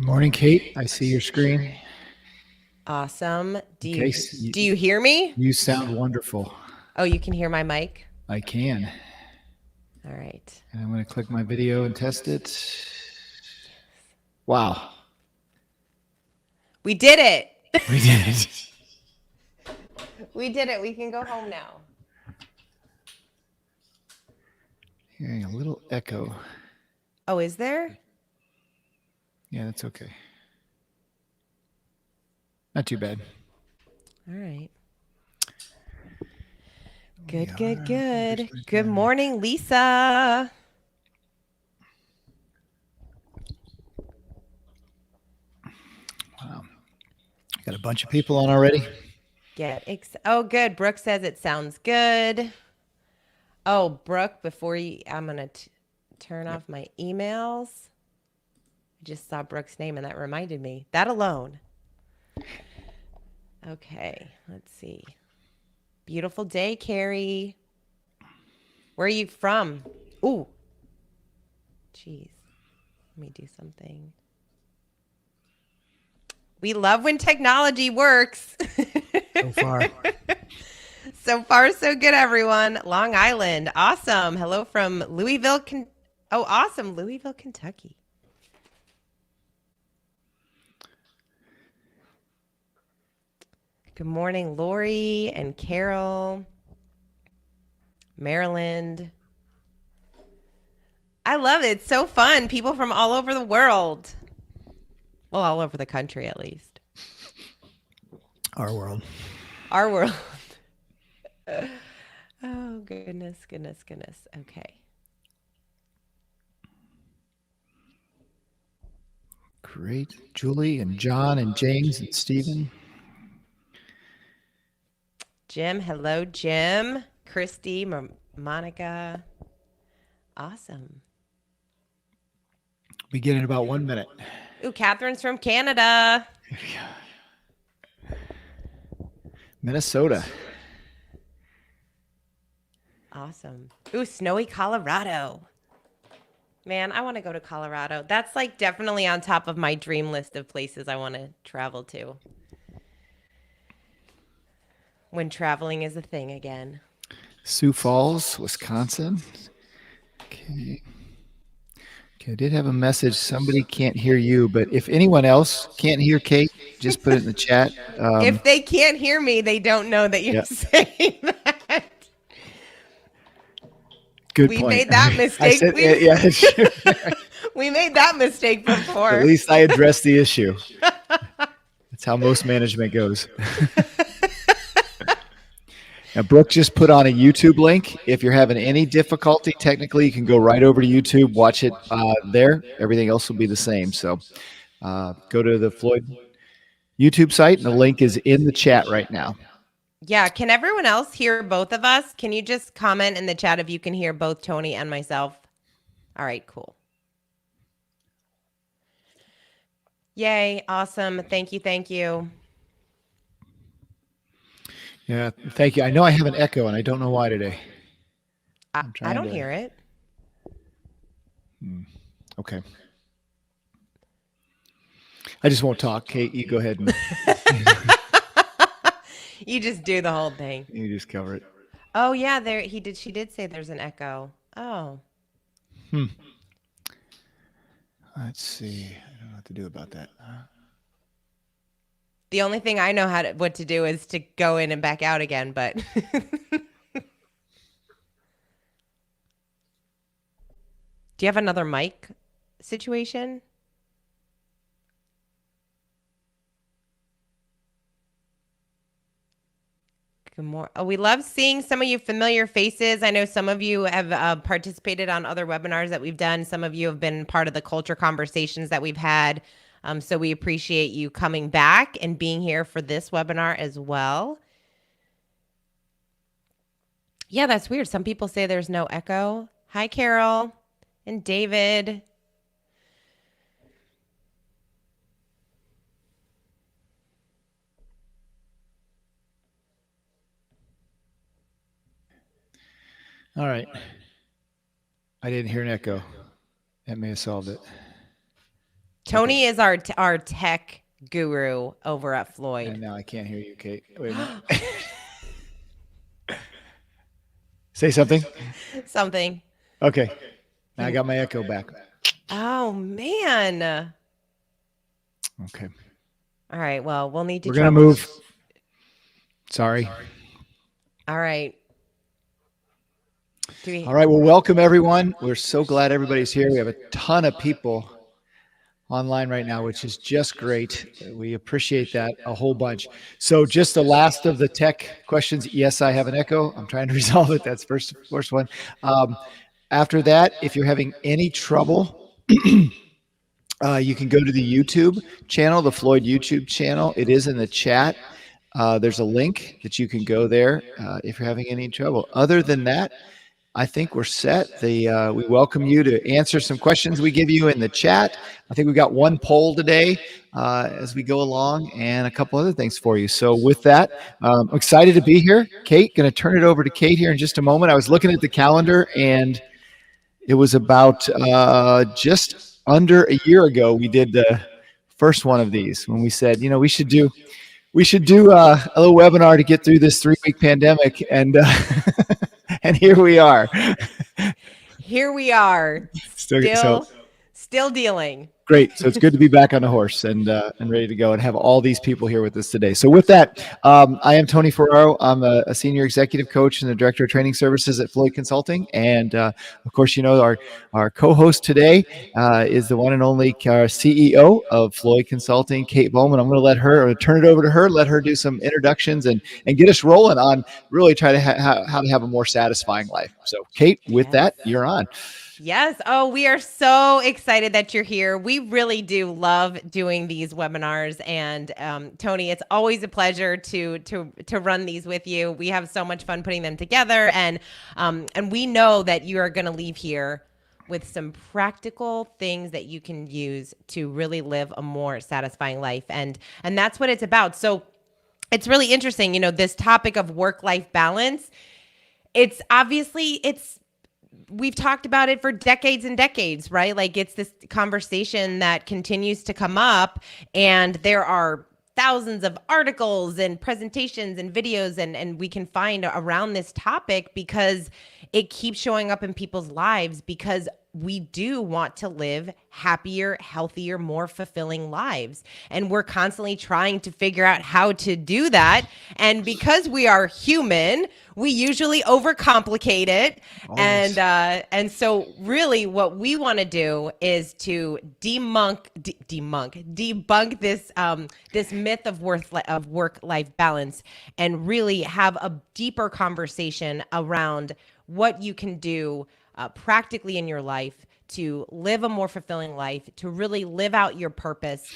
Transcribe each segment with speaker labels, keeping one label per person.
Speaker 1: Morning, Kate. I see your screen.
Speaker 2: Awesome. Do
Speaker 1: Okay,
Speaker 2: you hear me?
Speaker 1: you sound wonderful.
Speaker 2: Oh, you can hear my mic?
Speaker 1: I can.
Speaker 2: All right.
Speaker 1: And I'm going to click my video and test it. Wow.
Speaker 2: We did it.
Speaker 1: We did it.
Speaker 2: We did it. We can go home now.
Speaker 1: Hearing a little echo.
Speaker 2: Oh, is there?
Speaker 1: Yeah, that's okay. Not too bad.
Speaker 2: All right. Good. Good morning, Lisa.
Speaker 1: Wow. Got a bunch of people on already.
Speaker 2: Oh, good. Brooke says it sounds good. Oh, Brooke, I'm going to turn off my emails. I just saw Brooke's name and that reminded me. That alone. Okay, let's see. Beautiful day, Carrie. Where are you from? Ooh. Jeez. Let me do something. We love when technology works.
Speaker 1: So far.
Speaker 2: So far, so good, everyone. Long Island. Awesome. Hello from Louisville. Awesome. Louisville, Kentucky. Good morning, Lori and Carol. Maryland. I love it. It's so fun. People from all over the world. Well, all over the country, at least.
Speaker 1: Our world.
Speaker 2: Our world. Oh, goodness. Okay.
Speaker 1: Great. Julie and John and James and Stephen.
Speaker 2: Jim. Hello, Jim. Christy, Monica. Awesome.
Speaker 1: Begin in about 1 minute.
Speaker 2: Ooh, Catherine's from Canada.
Speaker 1: Minnesota.
Speaker 2: Awesome. Ooh, snowy Colorado. Man, I want to go to Colorado. That's like definitely on top of my dream list of places I want to travel to. When traveling is a thing again.
Speaker 1: Sioux Falls, Wisconsin. Okay. I did have a message. Somebody can't hear you, but if anyone else can't hear Kate, just put it in the chat.
Speaker 2: If they can't hear me, they don't know that you're saying that.
Speaker 1: Good
Speaker 2: we
Speaker 1: point.
Speaker 2: Made that mistake. We made that mistake before.
Speaker 1: At least I addressed the issue. That's how most management goes. Now, Brooke just put on a YouTube link. If you're having any difficulty, technically, you can go right over to YouTube, watch it there. Everything else will be the same. So go to the Floyd YouTube site, and the link is in the chat right now.
Speaker 2: Yeah. Can everyone else hear both of us? Can you just comment in the chat if you can hear both Tony and myself? All right, cool. Yay. Awesome. Thank you.
Speaker 1: Yeah, thank you. I know I have an echo, and I don't know why today.
Speaker 2: I don't hear it.
Speaker 1: Okay. I just won't talk. Kate, you go ahead.
Speaker 2: You just do the whole thing.
Speaker 1: You just cover it.
Speaker 2: Oh, yeah, she did say there's an echo. Oh.
Speaker 1: Let's see. I don't know what to do about that.
Speaker 2: The only thing I know what to do is to go in and back out again, but do you have another mic situation? Good morning. Oh, we love seeing some of you familiar faces. I know some of you have participated on other webinars that we've done. Some of you have been part of the culture conversations that we've had. So we appreciate you coming back and being here for this webinar as well. Yeah, that's weird. Some people say there's no echo. Hi, Carol and David.
Speaker 1: All right. I didn't hear an echo. That may have solved it.
Speaker 2: Tony is our tech guru over at Floyd.
Speaker 1: And now I can't hear you, Kate. Wait a minute. Say something.
Speaker 2: Something.
Speaker 1: Okay. Now I got my echo back.
Speaker 2: Oh man.
Speaker 1: Okay.
Speaker 2: All right. Well, we'll need to.
Speaker 1: We're gonna move. Sorry.
Speaker 2: All right.
Speaker 1: All right. Well, welcome everyone. We're so glad everybody's here. We have a ton of people online right now, which is just great. We appreciate that a whole bunch. So just the last of the tech questions. Yes, I have an echo. I'm trying to resolve it. That's first one. After that, if you're having any trouble, you can go to the YouTube channel, the Floyd YouTube channel. It is in the chat. There's a link that you can go there if you're having any trouble. Other than that, I think we're set. We welcome you to answer some questions we give you in the chat. I think we've got one poll today as we go along and a couple other things for you. So with that, I'm excited to be here. Kate, going to turn it over to Kate here in just a moment. I was looking at the calendar, and it was about just under a year ago we did the first one of these when we said, we should do a little webinar to get through this 3-week pandemic, and and here we are.
Speaker 2: Here we are. Still dealing.
Speaker 1: Great. So it's good to be back on the horse and ready to go and have all these people here with us today. So with that, I am Tony Ferraro. I'm a senior executive coach and the director of training services at Floyd Consulting. And of course, our co-host today is the one and only CEO of Floyd Consulting, Kate Bowman. I'm going to turn it over to her, let her do some introductions and get us rolling on really try to how to have a more satisfying life. So Kate, with that, you're on.
Speaker 2: Yes. Oh, we are so excited that you're here. We really do love doing these webinars. And Tony, it's always a pleasure to run these with you. We have so much fun putting them together. And we know that you are going to leave here with some practical things that you can use to really live a more satisfying life. And that's what it's about. So it's really interesting, this topic of work-life balance. We've talked about it for decades and decades, right? Like it's this conversation that continues to come up, and there are thousands of articles and presentations and videos and we can find around this topic because it keeps showing up in people's lives, because we do want to live happier, healthier, more fulfilling lives. And we're constantly trying to figure out how to do that. And because we are human, we usually overcomplicate it. Always. And so really what we want to do is to debunk this this myth of work-life balance, and really have a deeper conversation around what you can do practically in your life to live a more fulfilling life, to really live out your purpose.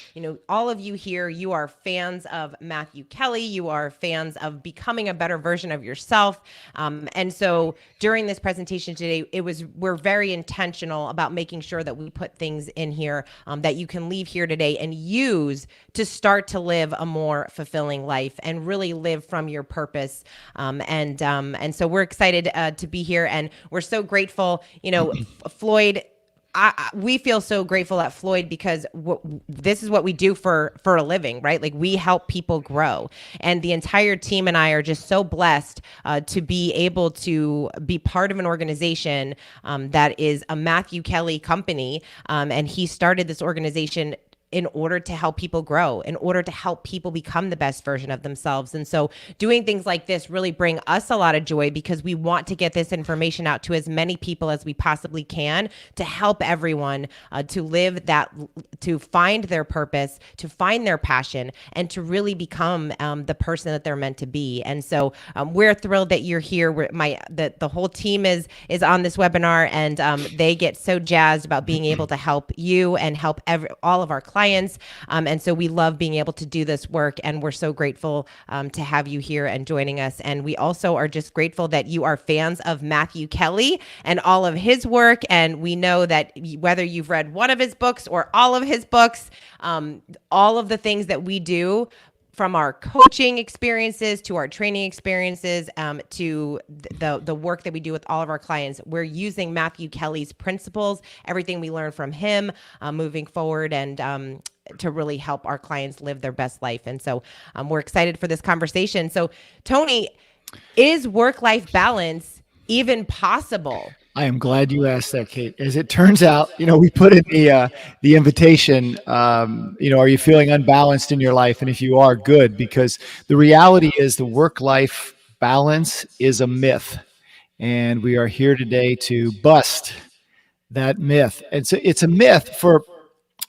Speaker 2: All of you here, you are fans of Matthew Kelly. You are fans of becoming a better version of yourself. And so during this presentation today, we're very intentional about making sure that we put things in here that you can leave here today and use to start to live a more fulfilling life and really live from your purpose. And so we're excited to be here, and we're so grateful. Floyd, we feel so grateful at Floyd because this is what we do for a living, right? Like we help people grow, and the entire team and I are just so blessed to be able to be part of an organization that is a Matthew Kelly company, and he started this organization in order to help people grow, in order to help people become the best version of themselves. And so doing things like this really bring us a lot of joy, because we want to get this information out to as many people as we possibly can to help everyone to live that, to find their purpose, to find their passion, and to really become the person that they're meant to be. And so we're thrilled that you're here. The whole team is on this webinar, and they get so jazzed about being able to help you and help all of our clients. And so we love being able to do this work, and we're so grateful to have you here and joining us. And we also are just grateful that you are fans of Matthew Kelly and all of his work. And we know that whether you've read one of his books or all of his books, all of the things that we do from our coaching experiences to our training experiences, to the work that we do with all of our clients, we're using Matthew Kelly's principles, everything we learn from him, moving forward, and to really help our clients live their best life. And so we're excited for this conversation. So Tony, is work-life balance even possible?
Speaker 1: I am glad you asked that, Kate. As it turns out, we put in the invitation. Are you feeling unbalanced in your life? And if you are, good, because the reality is the work-life balance is a myth, and we are here today to bust that myth. And so it's a myth for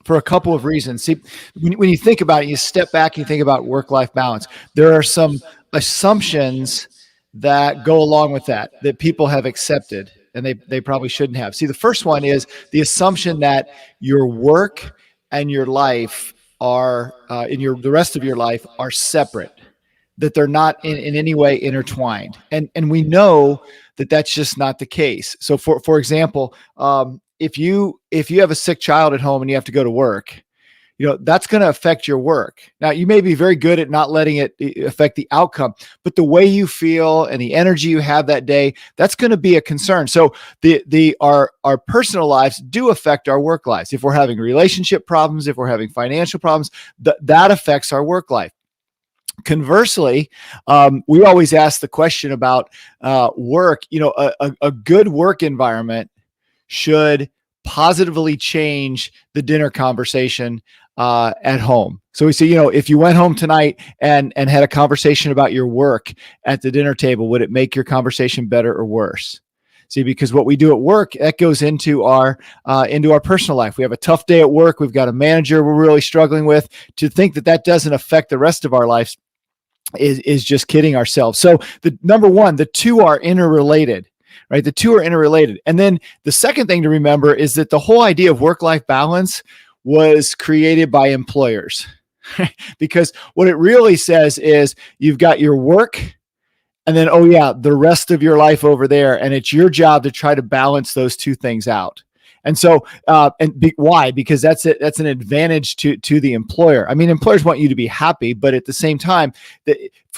Speaker 1: a couple of reasons. See, when you think about it, you step back and you think about work-life balance. There are some assumptions that go along with that people have accepted, and they probably shouldn't have. See, the first one is the assumption that your work and your life are the rest of your life are separate, that they're not in any way intertwined. And we know that that's just not the case. So for example, if you have a sick child at home and you have to go to work, that's going to affect your work. Now, you may be very good at not letting it affect the outcome, but the way you feel and the energy you have that day, that's going to be a concern. So our personal lives do affect our work lives. If we're having relationship problems, if we're having financial problems, that affects our work life. Conversely, we always ask the question about work. A good work environment should positively change the dinner conversation at home. So we say, if you went home tonight and had a conversation about your work at the dinner table, would it make your conversation better or worse? See, because what we do at work, that goes into our personal life. We have a tough day at work. We've got a manager we're really struggling with. To think that doesn't affect the rest of our lives is just kidding ourselves. So the number one, the two are interrelated. Right? The two are interrelated. And then the second thing to remember is that the whole idea of work-life balance was created by employers. Because what it really says is you've got your work and then, the rest of your life over there. And it's your job to try to balance those two things out. And so, why? Because that's an advantage to the employer. I mean, employers want you to be happy, but at the same time,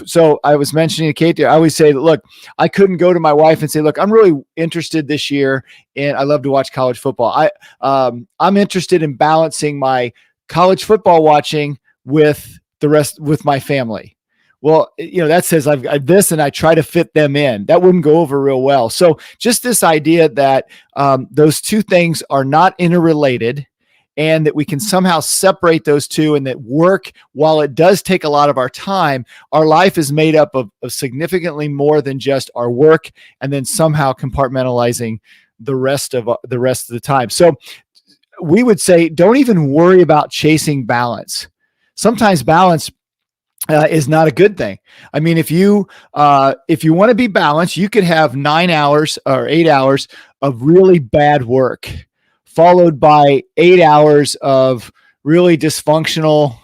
Speaker 1: so I was mentioning to Kate, I always say, look, I couldn't go to my wife and say, look, I'm really interested this year, and I love to watch college football. I'm interested in balancing my college football watching with my family. Well, that says I've this, and I try to fit them in. That wouldn't go over real well. So just this idea that those two things are not interrelated, and that we can somehow separate those two, and that work, while it does take a lot of our time, our life is made up of significantly more than just our work, and then somehow compartmentalizing the rest of the time. So we would say, don't even worry about chasing balance. Sometimes balance is not a good thing. I mean, if you want to be balanced, you could have 9 hours or 8 hours of really bad work, followed by 8 hours of really dysfunctional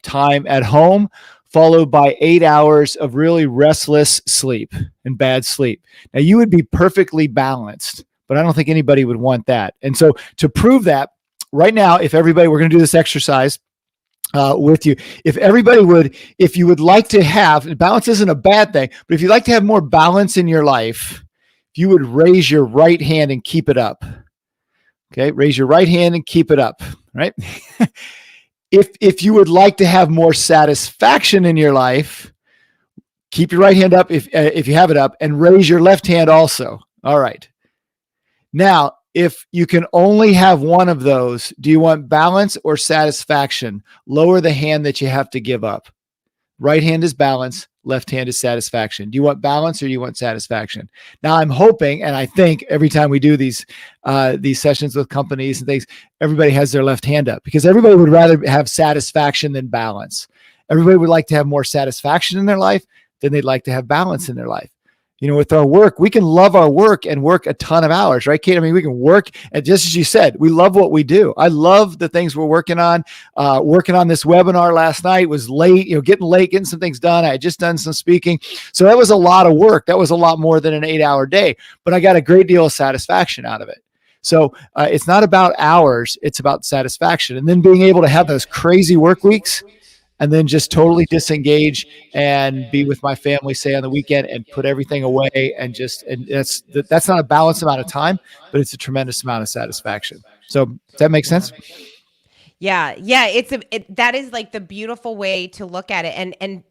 Speaker 1: time at home, followed by 8 hours of really restless sleep and bad sleep. Now, you would be perfectly balanced, but I don't think anybody would want that. And so to prove that, right now, we're going to do this exercise with you. If you would like to have, balance isn't a bad thing, but if you'd like to have more balance in your life, if you would raise your right hand and keep it up. Okay, raise your right hand and keep it up, right? If you would like to have more satisfaction in your life, keep your right hand up if you have it up, and raise your left hand also. All right. Now, if you can only have one of those, do you want balance or satisfaction? Lower the hand that you have to give up. Right hand is balance, left hand is satisfaction. Do you want balance or do you want satisfaction? Now, I'm hoping, and I think every time we do these sessions with companies and things, everybody has their left hand up, because everybody would rather have satisfaction than balance. Everybody would like to have more satisfaction in their life than they'd like to have balance in their life. With our work, we can love our work and work a ton of hours, right, Kate? I mean, we can work, and just as you said, we love what we do. I love the things we're working on. Working on this webinar last night was late, getting some things done. I had just done some speaking. So that was a lot of work. That was a lot more than an 8-hour day, but I got a great deal of satisfaction out of it. So it's not about hours, it's about satisfaction. And then being able to have those crazy work weeks, and then just totally disengage and be with my family, say on the weekend, and put everything away, and just, and that's not a balanced amount of time, but it's a tremendous amount of satisfaction. So does that make sense?
Speaker 2: Yeah, yeah, that is like the beautiful way to look at it, and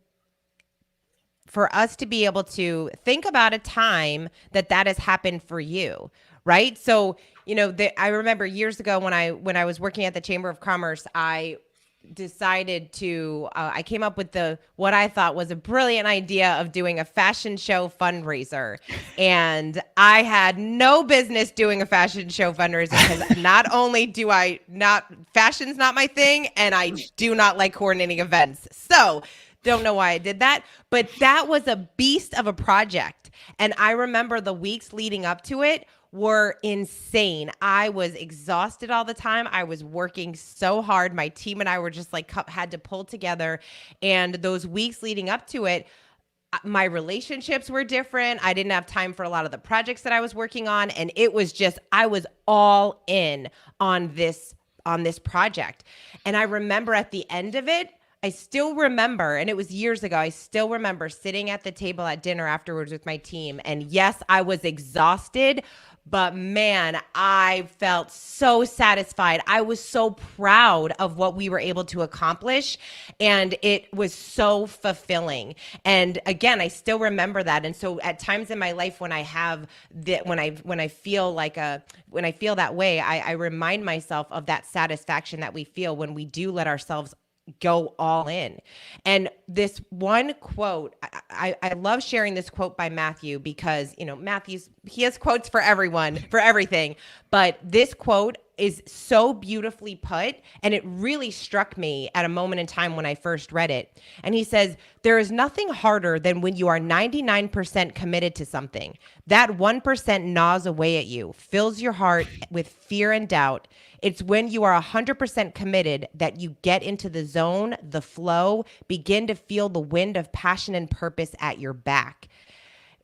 Speaker 2: for us to be able to think about a time that has happened for you, right? So, I remember years ago when I was working at the Chamber of Commerce, I decided to I came up with the what I thought was a brilliant idea of doing a fashion show fundraiser. And I had no business doing a fashion show fundraiser because not only do I not fashion's not my thing, and I do not like coordinating events. So don't know why I did that, but that was a beast of a project. And I remember the weeks leading up to it were insane. I was exhausted all the time. I was working so hard. My team and I were just like had to pull together. And those weeks leading up to it, my relationships were different. I didn't have time for a lot of the projects that I was working on. And it was just, I was all in on this project. And I remember at the end of it, I still remember, and it was years ago, I still remember sitting at the table at dinner afterwards with my team. And yes, I was exhausted, but man, I felt so satisfied. I was so proud of what we were able to accomplish, and it was so fulfilling. And again, I still remember that. And so at times in my life when I have that, when I feel like when I feel that way, I remind myself of that satisfaction that we feel when we do let ourselves go all in. And this one quote, I love sharing this quote by Matthew because, he has quotes for everyone, for everything. But this quote is so beautifully put, and it really struck me at a moment in time when I first read it. And he says, "There is nothing harder than when you are 99% committed to something. That 1% gnaws away at you, fills your heart with fear and doubt. It's when you are 100% committed that you get into the zone, the flow, begin to feel the wind of passion and purpose at your back."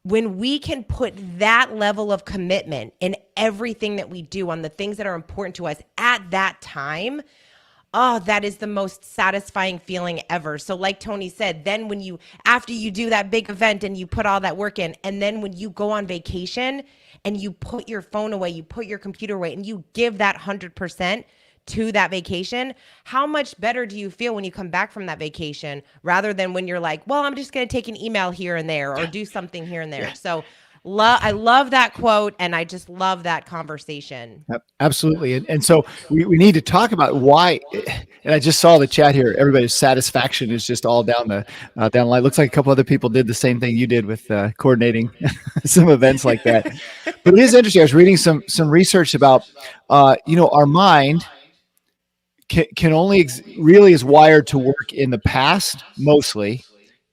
Speaker 2: When we can put that level of commitment in everything that we do on the things that are important to us at that time, oh, that is the most satisfying feeling ever. So like Tony said, then after you do that big event and you put all that work in, and then when you go on vacation and you put your phone away, you put your computer away, and you give that 100% to that vacation, how much better do you feel when you come back from that vacation rather than when you're like, well, I'm just going to take an email here and there or do something here and there. Yeah. So I love that quote, and I just love that conversation.
Speaker 1: Absolutely. And so we need to talk about why, and I just saw the chat here, everybody's satisfaction is just all down the line. Looks like a couple other people did the same thing you did with coordinating some events like that. But it is interesting. I was reading some research about, our mind can only really is wired to work in the past mostly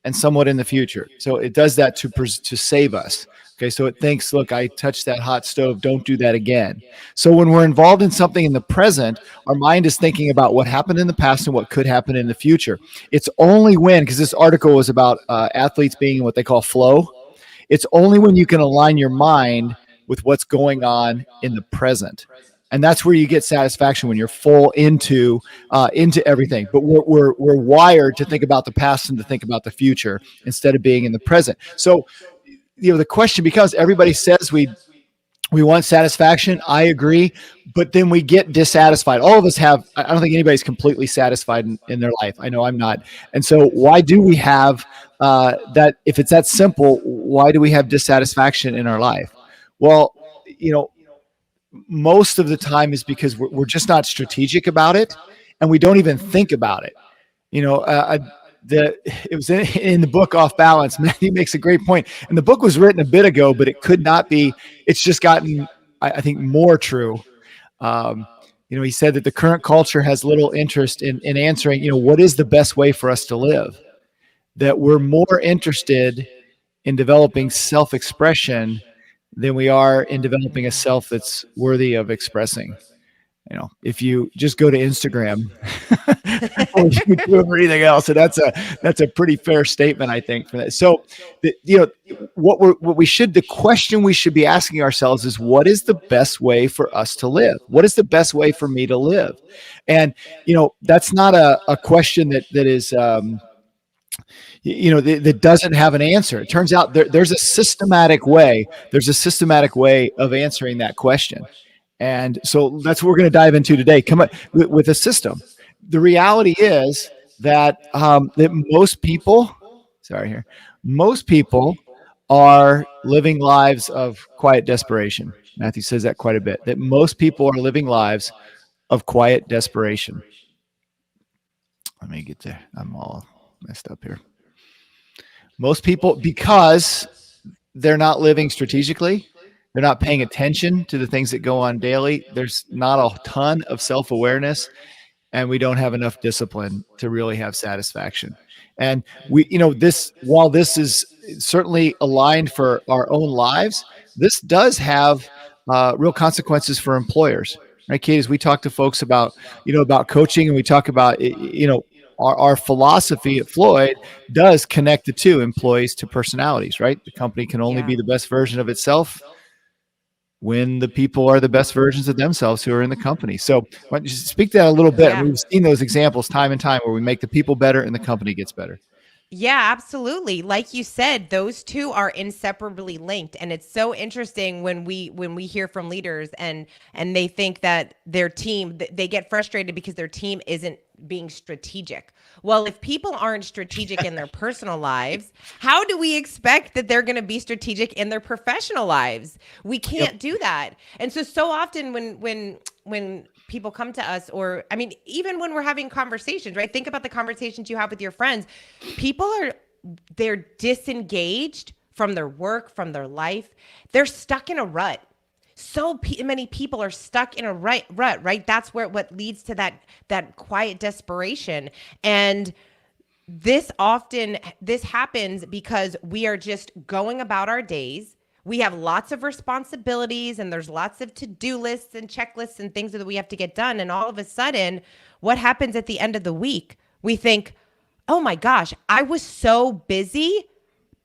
Speaker 1: and somewhat in the future. So it does that to save us. Okay, so it thinks, look, I touched that hot stove, don't do that again. So when we're involved in something in the present, our mind is thinking about what happened in the past and what could happen in the future. It's only when, because this article was about athletes being in what they call flow, it's only when you can align your mind with what's going on in the present. And that's where you get satisfaction, when you're full into everything. But we're wired to think about the past and to think about the future instead of being in the present. So, the question becomes: everybody says we want satisfaction. I agree, but then we get dissatisfied. All of us have. I don't think anybody's completely satisfied in their life. I know I'm not. And so, why do we have that? If it's that simple, why do we have dissatisfaction in our life? Well, most of the time is because we're just not strategic about it, and we don't even think about it. It was in the book Off Balance. Matthew makes a great point, and the book was written a bit ago, but it could not be. It's just gotten, I think, more true. He said that the current culture has little interest in answering, what is the best way for us to live. That we're more interested in developing self-expression than we are in developing a self that's worthy of expressing. if you just go to Instagram or YouTube or anything else, and that's a pretty fair statement, I think, for that. So, the question we should be asking ourselves is, what is the best way for us to live? What is the best way for me to live? And that's not a question that is that doesn't have an answer. It turns out there's a systematic way. There's a systematic way of answering that question. And so that's what we're going to dive into today. Come up with a system. The reality is that most people are living lives of quiet desperation. Matthew says that quite a bit. That most people are living lives of quiet desperation. Let me get there. I'm all messed up here. Most people, because they're not living strategically, they're not paying attention to the things that go on daily. There's not a ton of self-awareness, and we don't have enough discipline to really have satisfaction. And while this is certainly aligned for our own lives, this does have real consequences for employers, right, Kate? As we talk to folks about coaching, and we talk about our philosophy at Floyd does connect the two, employees to personalities, right? The company can only be the best version of itself when the people are the best versions of themselves who are in the company. So why don't you speak to that a little bit?
Speaker 2: Yeah.
Speaker 1: We've seen those examples time and time where we make the people better and the company gets better.
Speaker 2: Yeah, absolutely. Like you said, those two are inseparably linked, and it's so interesting when we hear from leaders and they think that their team, they get frustrated because their team isn't being strategic. Well, if people aren't strategic in their personal lives, how do we expect that they're going to be strategic in their professional lives? We can't do that. And so often when people come to us, or I mean, even when we're having conversations, right? Think about the conversations you have with your friends. They're disengaged from their work, from their life. They're stuck in a rut. So many people are stuck in a rut, right? That's what leads to that quiet desperation. And this happens because we are just going about our days. We have lots of responsibilities, and there's lots of to-do lists and checklists and things that we have to get done. And all of a sudden, what happens at the end of the week? We think, oh my gosh, I was so busy,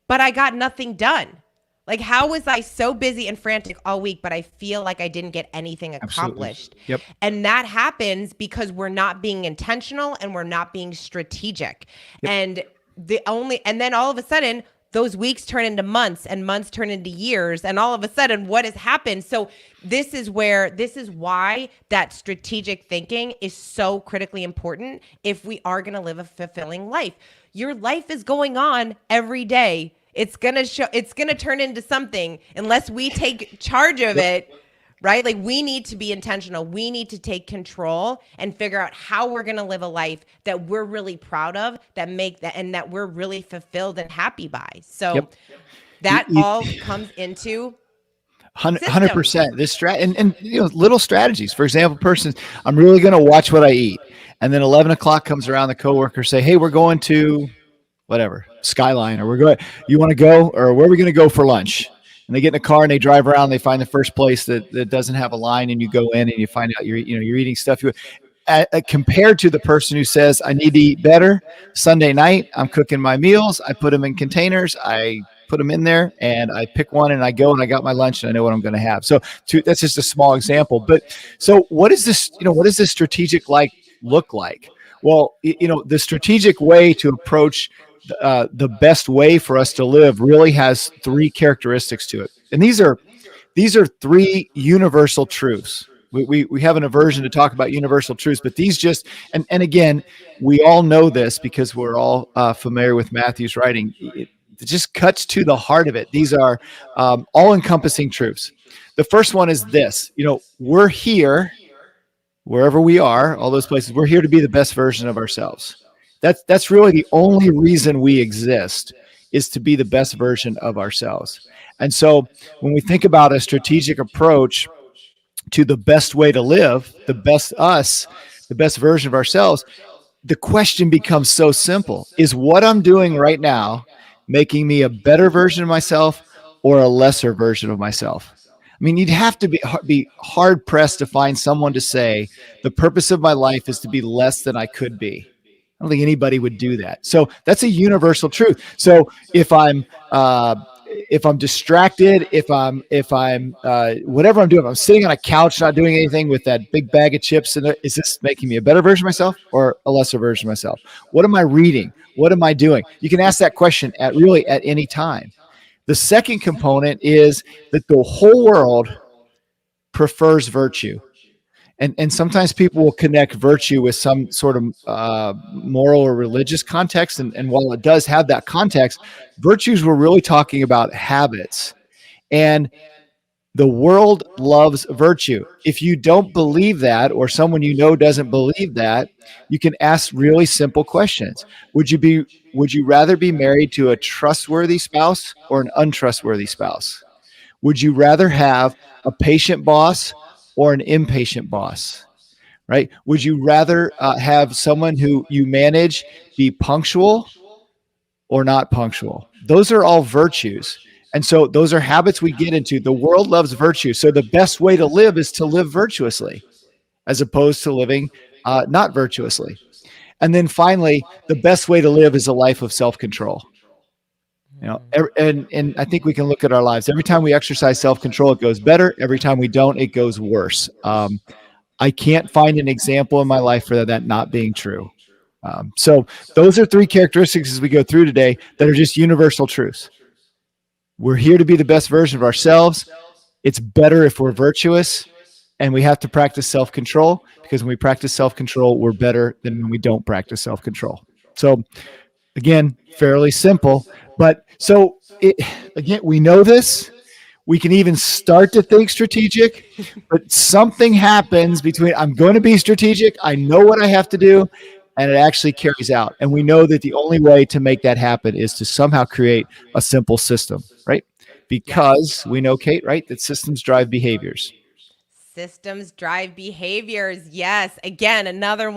Speaker 2: but I got nothing done. Like, how was I so busy and frantic all week, but I feel like I didn't get anything accomplished?
Speaker 1: Absolutely. Yep.
Speaker 2: And that happens because we're not being intentional and we're not being strategic. Yep. And then all of a sudden, those weeks turn into months, and months turn into years, and all of a sudden, what has happened? So this is why that strategic thinking is so critically important if we are going to live a fulfilling life. Your life is going on every day. It's going to turn into something unless we take charge of it, right? Like, we need to be intentional. We need to take control and figure out how we're going to live a life that we're really proud of, and that we're really fulfilled and happy by. So that all comes into
Speaker 1: 100%. This and little strategies. For example, I'm really going to watch what I eat, and then 11 o'clock comes around. The coworkers say, "Hey, we're going to whatever Skyline, or you want to go, or where are we going to go for lunch?" And they get in a car and they drive around. They find the first place that doesn't have a line, and you go in and you find out you're eating stuff. Compared to the person who says, "I need to eat better." Sunday night, I'm cooking my meals. I put them in containers. I put them in there, and I pick one, and I go, and I got my lunch, and I know what I'm going to have. So that's just a small example. But so what is this? What does this strategic look like? Well, the strategic way to approach the best way for us to live really has three characteristics to it, and these are three universal truths. We have an aversion to talk about universal truths, but these and again, we all know this because we're all familiar with Matthew's writing. It just cuts to the heart of it. These are all-encompassing truths. The first one is this: we're here, wherever we are, all those places. We're here to be the best version of ourselves. That's really the only reason we exist, is to be the best version of ourselves. And so when we think about a strategic approach to the best way to live, the best us, the best version of ourselves, the question becomes so simple. Is what I'm doing right now making me a better version of myself or a lesser version of myself? I mean, you'd have to be hard pressed to find someone to say the purpose of my life is to be less than I could be. I don't think anybody would do that. So that's a universal truth. So if I'm distracted, if I'm whatever I'm doing, if I'm sitting on a couch not doing anything with that big bag of chips, and is this making me a better version of myself or a lesser version of myself? What am I reading? What am I doing? You can ask that question at any time. The second component is that the whole world prefers virtue. And sometimes people will connect virtue with some sort of moral or religious context. And while it does have that context, virtues, we're really talking about habits. And the world loves virtue. If you don't believe that, or someone you know doesn't believe that, you can ask really simple questions. Would you rather be married to a trustworthy spouse or an untrustworthy spouse? Would you rather have a patient boss or an impatient boss? Right? Would you rather have someone who you manage be punctual or not punctual? Those are all virtues. And so those are habits we get into. The world loves virtue. So the best way to live is to live virtuously as opposed to living not virtuously. And then finally, the best way to live is a life of self-control. You know, and I think we can look at our lives. Every time we exercise self-control, it goes better. Every time we don't, it goes worse. I can't find an example in my life for that not being true. So those are three characteristics as we go through today that are just universal truths. We're here to be the best version of ourselves. It's better if we're virtuous, and we have to practice self-control, because when we practice self-control, we're better than when we don't practice self-control. So again, fairly simple, but again, we know this. We can even start to think strategic, but something happens between I'm going to be strategic, I know what I have to do, and it actually carries out. And we know that the only way to make that happen is to somehow create a simple system, right? Because we know, Kate, right, that systems drive behaviors.
Speaker 2: Systems drive behaviors. Yes. Again, another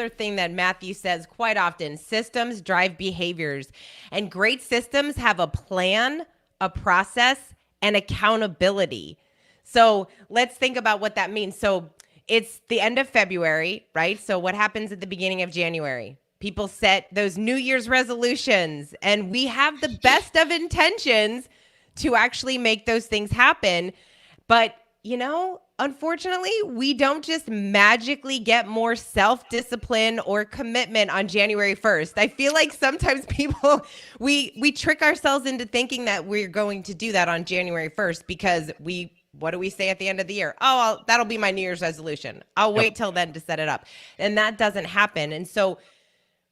Speaker 2: thing that Matthew says quite often, systems drive behaviors. And great systems have a plan, a process, and accountability. So let's think about what that means. So it's the end of February, right? So what happens at the beginning of January? People set those New Year's resolutions, and we have the best of intentions to actually make those things happen. But unfortunately, we don't just magically get more self-discipline or commitment on January 1st. I feel like sometimes people, we trick ourselves into thinking that we're going to do that on January 1st because what do we say at the end of the year? Oh, that'll be my New Year's resolution. I'll wait till then to set it up. And that doesn't happen. And so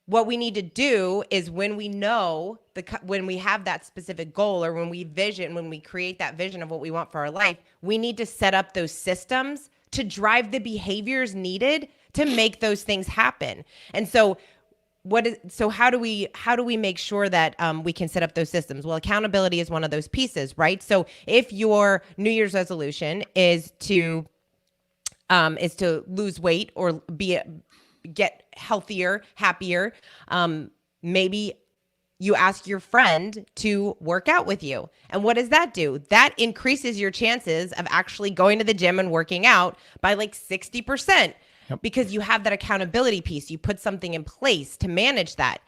Speaker 2: what we need to do is when we have that specific goal, or when we create that vision of what we want for our life, we need to set up those systems to drive the behaviors needed to make those things happen. And so how do we make sure that we can set up those systems? Well, accountability is one of those pieces, right? So if your New Year's resolution is to lose weight or get healthier, happier, maybe you ask your friend to work out with you. And what does that do? That increases your chances of actually going to the gym and working out by like 60%. Yep. Because you have that accountability piece. You put something in place to manage that.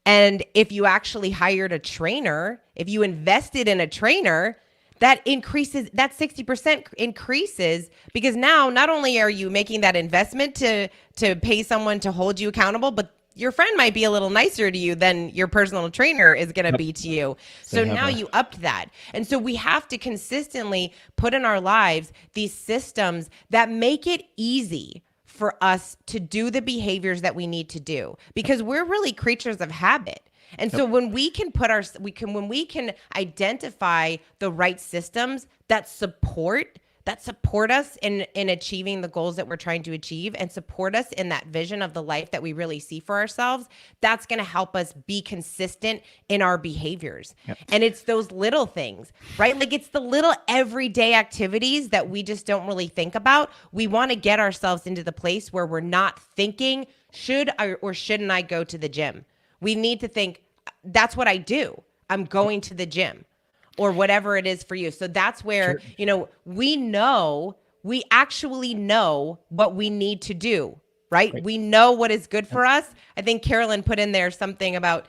Speaker 2: And if you actually hired a trainer, if you invested in a trainer, that 60% increases, because now not only are you making that investment to pay someone to hold you accountable, but your friend might be a little nicer to you than your personal trainer is going to be to you. So now you upped that. And so we have to consistently put in our lives these systems that make it easy for us to do the behaviors that we need to do, because we're really creatures of habit. And so when we can identify the right systems that support us in achieving the goals that we're trying to achieve, and support us in that vision of the life that we really see for ourselves, that's going to help us be consistent in our behaviors. Yep. And it's those little things, right? Like it's the little everyday activities that we just don't really think about. We want to get ourselves into the place where we're not thinking, should I or shouldn't I go to the gym? We need to think, that's what I do. I'm going to the gym. or whatever it is for you. So that's where,
Speaker 1: Sure.
Speaker 2: we actually know what we need to do, right?
Speaker 1: Right.
Speaker 2: We know what is good
Speaker 1: Yep.
Speaker 2: for us. I think Carolyn put in there something about,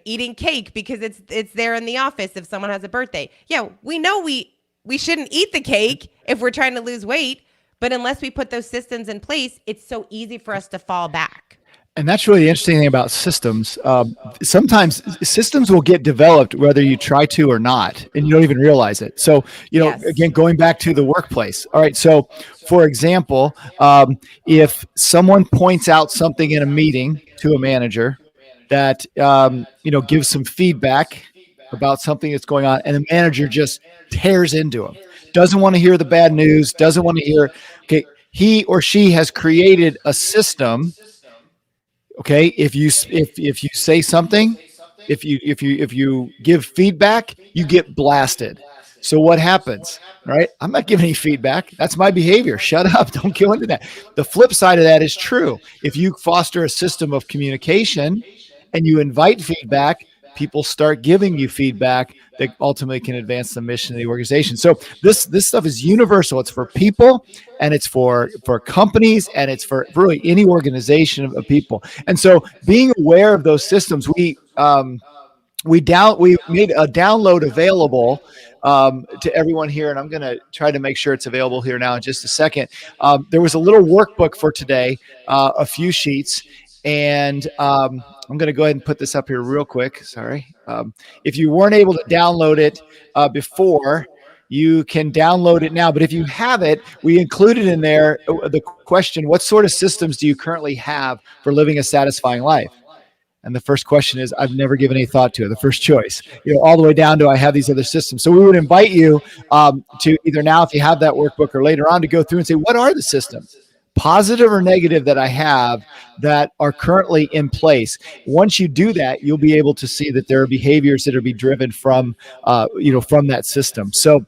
Speaker 2: eating cake because it's there in the office if someone has a birthday. Yeah, we know we shouldn't eat the cake if we're trying to lose weight, but unless we put those systems in place, it's so easy for us to fall back.
Speaker 1: And that's really the interesting thing about systems. Sometimes systems will get developed whether you try to or not, and you don't even realize it. So,
Speaker 2: Yes.
Speaker 1: again, going back to the workplace. All right. So, for example, if someone points out something in a meeting to a manager that, gives some feedback about something that's going on, and the manager just tears into him, doesn't want to hear the bad news, doesn't want to hear, okay, he or she has created a system. Okay, if you say something, if you give feedback, you get blasted. So what happens? Right? I'm not giving any feedback. That's my behavior. Shut up. Don't go into that. The flip side of that is true. If you foster a system of communication and you invite feedback, people start giving you feedback that ultimately can advance the mission of the organization. So this stuff is universal. It's for people, and it's for companies, and it's for really any organization of people. And so being aware of those systems, we made a download available to everyone here, and I'm going to try to make sure it's available here now in just a second. There was a little workbook for today, a few sheets, and I'm going to go ahead and put this up here real quick. Sorry. If you weren't able to download it before, you can download it now. But if you have it, we included in there the question: what sort of systems do you currently have for living a satisfying life? And the first question is, I've never given any thought to it. The first choice, all the way down to I have these other systems. So we would invite you to either now, if you have that workbook, or later on, to go through and say, what are the systems, positive or negative, that I have that are currently in place? Once you do that, you'll be able to see that there are behaviors that are be driven from, from that system. So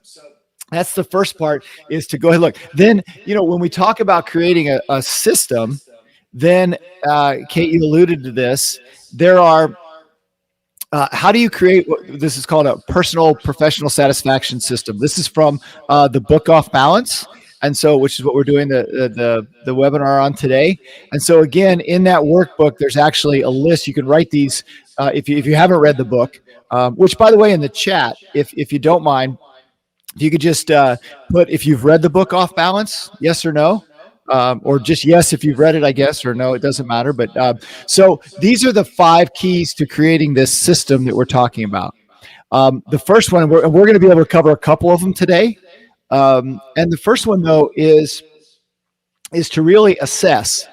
Speaker 1: that's the first part, is to go ahead and look. Then, when we talk about creating a system, then Kate, you alluded to this. There are how do you create what this is called a personal professional satisfaction system? This is from the book Off Balance, and so which is what we're doing the webinar on today. And so again, in that workbook, there's actually a list. You can write these if you haven't read the book. Which, by the way, in the chat, if you don't mind, if you could just put if you've read the book Off Balance, yes or no. Or just yes if you've read it, I guess, or no, it doesn't matter. But so these are the 5 keys to creating this system that we're talking about. The first one, we're going to be able to cover a couple of them today. And the first one, though, is to really assess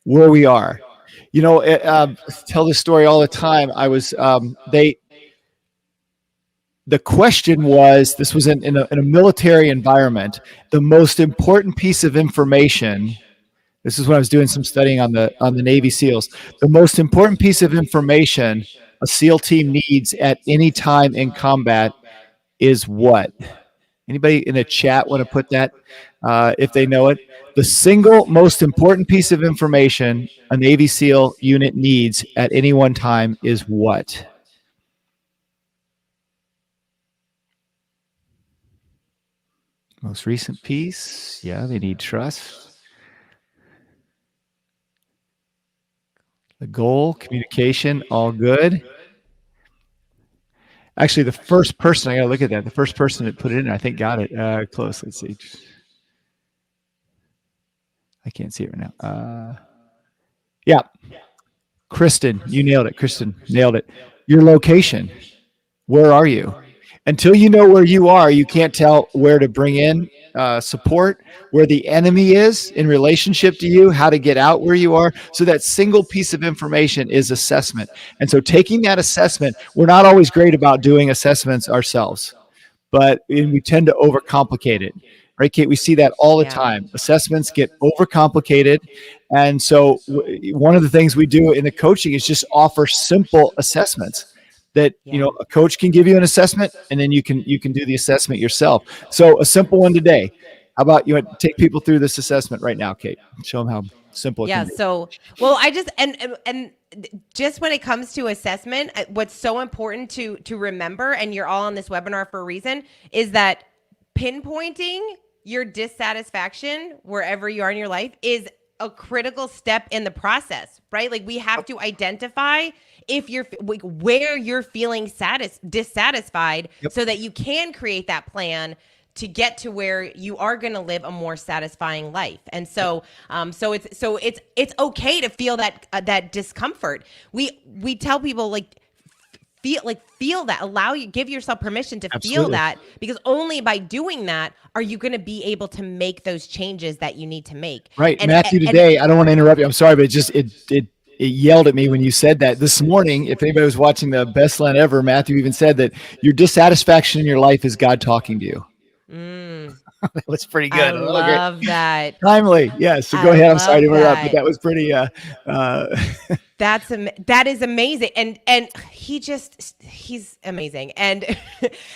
Speaker 1: where we are. Tell this story all the time. I was the question was, this was in a military environment, the most important piece of information. This is when I was doing some studying on the Navy SEALs. The most important piece of information a SEAL team needs at any time in combat is what? Anybody in the chat want to put that if they know it? The single most important piece of information a Navy SEAL unit needs at any one time is what? Most recent piece. Yeah, they need trust. The goal, communication, all good. Actually, the first person, I got to look at that. The first person that put it in, I think, got it close. Let's see. I can't see it right now. Yeah. Kristen, you nailed it. Kristen, nailed it. Your location. Where are you? Until you know where you are, you can't tell where to bring in support, where the enemy is in relationship to you, how to get out where you are. So that single piece of information is assessment. And so taking that assessment, we're not always great about doing assessments ourselves, but we tend to overcomplicate it. Right, Kate? We see that all the time. Assessments get overcomplicated. And so one of the things we do in the coaching is just offer simple assessments that a coach can give you an assessment, and then you can do the assessment yourself. So a simple one today. How about you take people through this assessment right now, Kate? Show them how simple it can be.
Speaker 2: So, well, I just and just when it comes to assessment, what's so important to remember, and you're all on this webinar for a reason, is that pinpointing your dissatisfaction wherever you are in your life is a critical step in the process, right? Like we have to identify if you're like where you're feeling dissatisfied,
Speaker 1: Yep.
Speaker 2: so that you can create that plan to get to where you are going to live a more satisfying life. And so, it's okay to feel that discomfort. We tell people like feel that, give yourself permission to feel
Speaker 1: Absolutely.
Speaker 2: that, because only by doing that are you going to be able to make those changes that you need to make.
Speaker 1: Right.
Speaker 2: And
Speaker 1: Matthew, today, I don't want to interrupt you. I'm sorry, but it yelled at me when you said that this morning. If anybody was watching the Best Len Ever, Matthew even said that your dissatisfaction in your life is God talking to you. That was pretty good.
Speaker 2: I love that.
Speaker 1: Timely. Yeah. So go ahead. I'm sorry to interrupt, but that was pretty,
Speaker 2: that is amazing. And he's amazing. And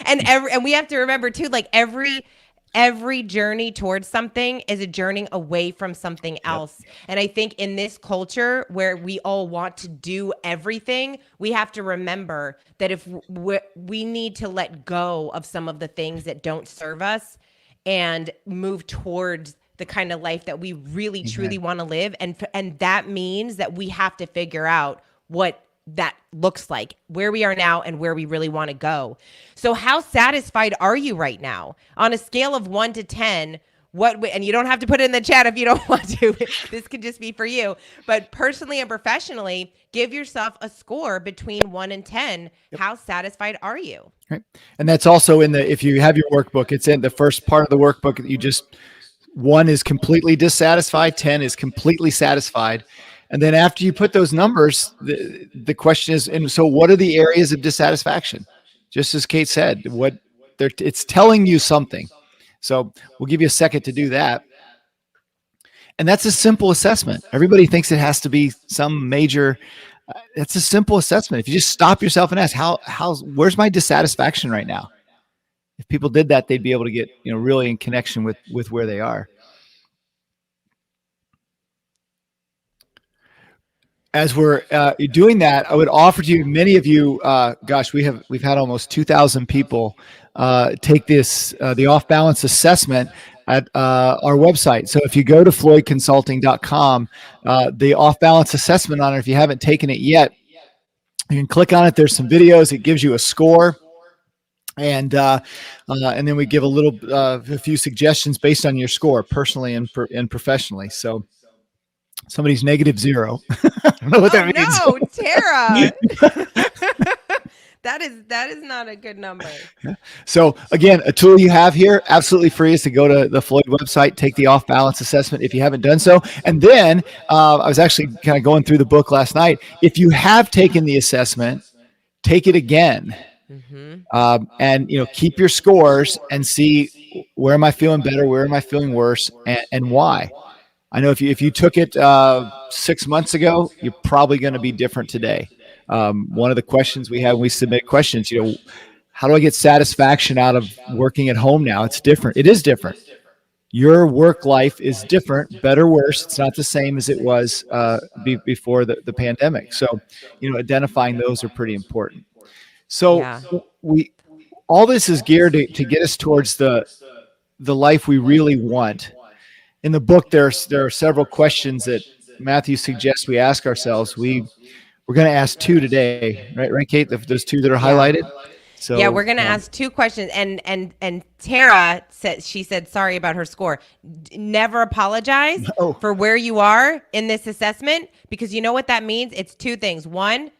Speaker 2: and we have to remember too, like every journey towards something is a journey away from something else. And I think in this culture where we all want to do everything, we have to remember that if we need to let go of some of the things that don't serve us and move towards the kind of life that we really truly want to live. And that means that we have to figure out what that looks like, where we are now and where we really want to go. So how satisfied are you right now? On a scale of 1 to 10, and you don't have to put it in the chat if you don't want to. This could just be for you. But personally and professionally, give yourself a score between 1 and 10. Yep. How satisfied are you?
Speaker 1: Right. And that's also if you have your workbook, it's in the first part of the workbook. 1 is completely dissatisfied, 10 is completely satisfied. And then after you put those numbers, the question is, and so what are the areas of dissatisfaction? Just as Kate said, it's telling you something. So we'll give you a second to do that. And that's a simple assessment. Everybody thinks it has to be some major, it's a simple assessment. If you just stop yourself and ask, where's my dissatisfaction right now? If people did that, they'd be able to get, really in connection with where they are. As we're doing that, I would offer to you, many of you, we've had almost 2,000 people take the off balance assessment at our website. So if you go to floydconsulting.com, the off balance assessment on it, if you haven't taken it yet, you can click on it. There's some videos. It gives you a score. And then we give a few suggestions based on your score, personally and professionally. So somebody's -0. I don't know what that means.
Speaker 2: No, Tara. That is not a good number.
Speaker 1: So again, a tool you have here, absolutely free, is to go to the Floyd website, take the off balance assessment if you haven't done so. And then I was actually kind of going through the book last night. If you have taken the assessment, take it again. And keep your scores and see, where am I feeling better, where am I feeling worse, and why. I know if you took it 6 months ago, you're probably going to be different today. One of the questions we have when we submit questions, how do I get satisfaction out of working at home now? It's different. It is different. Your work life is different, better, worse. It's not the same as it was before the pandemic. So, identifying those are pretty important. So all this is geared to get us towards the life we really want. In the book, there are several questions that Matthew suggests we ask ourselves. We're going to ask 2 today, right, Kate? Those 2 that are highlighted. So
Speaker 2: we're going to ask 2 questions. And Tara said sorry about her score. Never apologize for where you are in this assessment, because you know what that means. It's 2 things. 1,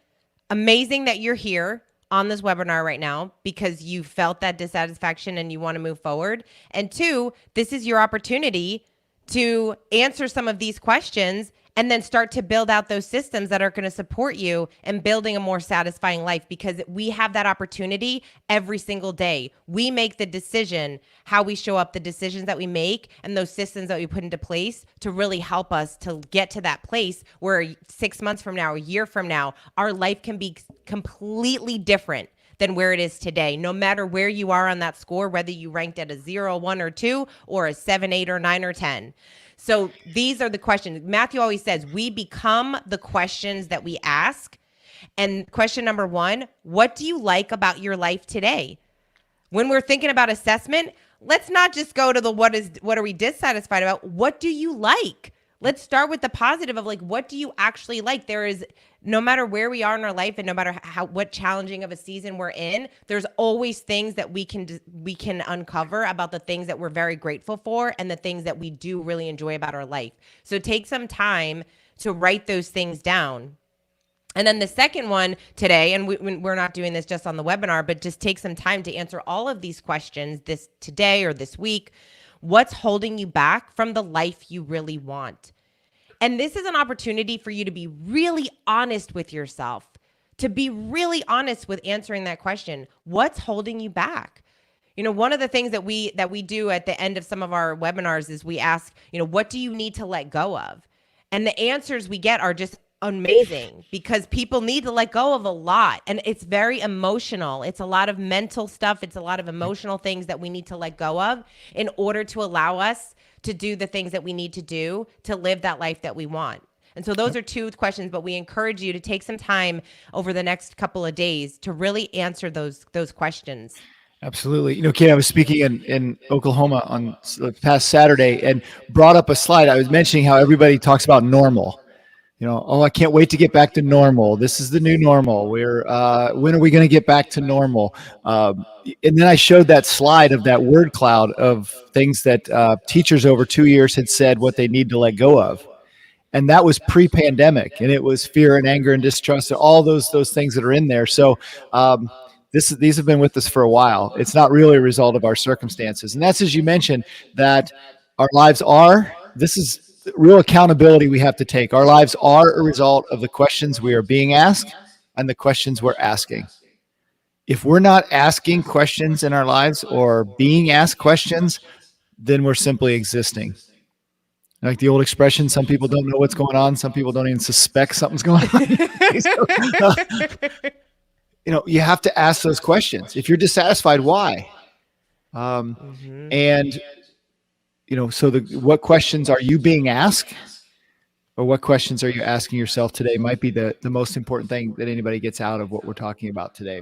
Speaker 2: amazing that you're here on this webinar right now because you felt that dissatisfaction and you want to move forward. And 2, this is your opportunity to answer some of these questions and then start to build out those systems that are going to support you in building a more satisfying life, because we have that opportunity every single day. We make the decision how we show up, the decisions that we make, and those systems that we put into place to really help us to get to that place where 6 months from now, a year from now, our life can be completely different than where it is today, no matter where you are on that score, whether you ranked at a 0, 1, or 2, or a 7, 8, or 9, or 10. So these are the questions. Matthew always says we become the questions that we ask. And question number 1, what do you like about your life today? When we're thinking about assessment, let's not just go to the what are we dissatisfied about? What do you like? Let's start with the positive of like, what do you actually like? There is, no matter where we are in our life and no matter what challenging of a season we're in, there's always things that we can uncover about the things that we're very grateful for and the things that we do really enjoy about our life. So take some time to write those things down. And then the second one today, and we're not doing this just on the webinar, but just take some time to answer all of these questions this today or this week. What's holding you back from the life you really want? And this is an opportunity for you to be really honest with yourself, to be really honest with answering that question. What's holding you back? You know, one of the things that we do at the end of some of our webinars is we ask, you know, what do you need to let go of? And the answers we get are just amazing because people need to let go of a lot, and it's very emotional. It's a lot of mental stuff. It's a lot of emotional things that we need to let go of in order to allow us to do the things that we need to do to live that life that we want. And so those are 2 questions, but we encourage you to take some time over the next couple of days to really answer those questions.
Speaker 1: Absolutely. You know, Kate, I was speaking in Oklahoma on the past Saturday and brought up a slide. I was mentioning how everybody talks about normal. You know, oh, I can't wait to get back to normal. This is the new normal. When are we going to get back to normal? And then I showed that slide of that word cloud of things that teachers over 2 years had said what they need to let go of. And that was pre-pandemic, and it was fear and anger and distrust, and all those things that are in there. So these have been with us for a while. It's not really a result of our circumstances. And that's, as you mentioned, that our lives are, this is real accountability we have to take. Our lives are a result of the questions we are being asked and the questions we're asking. If we're not asking questions in our lives or being asked questions, then we're simply existing. Like the old expression, some people don't know what's going on. Some people don't even suspect something's going on. So, you know, you have to ask those questions. If you're dissatisfied, why? And you know, so what questions are you being asked, or what questions are you asking yourself today might be the most important thing that anybody gets out of what we're talking about today.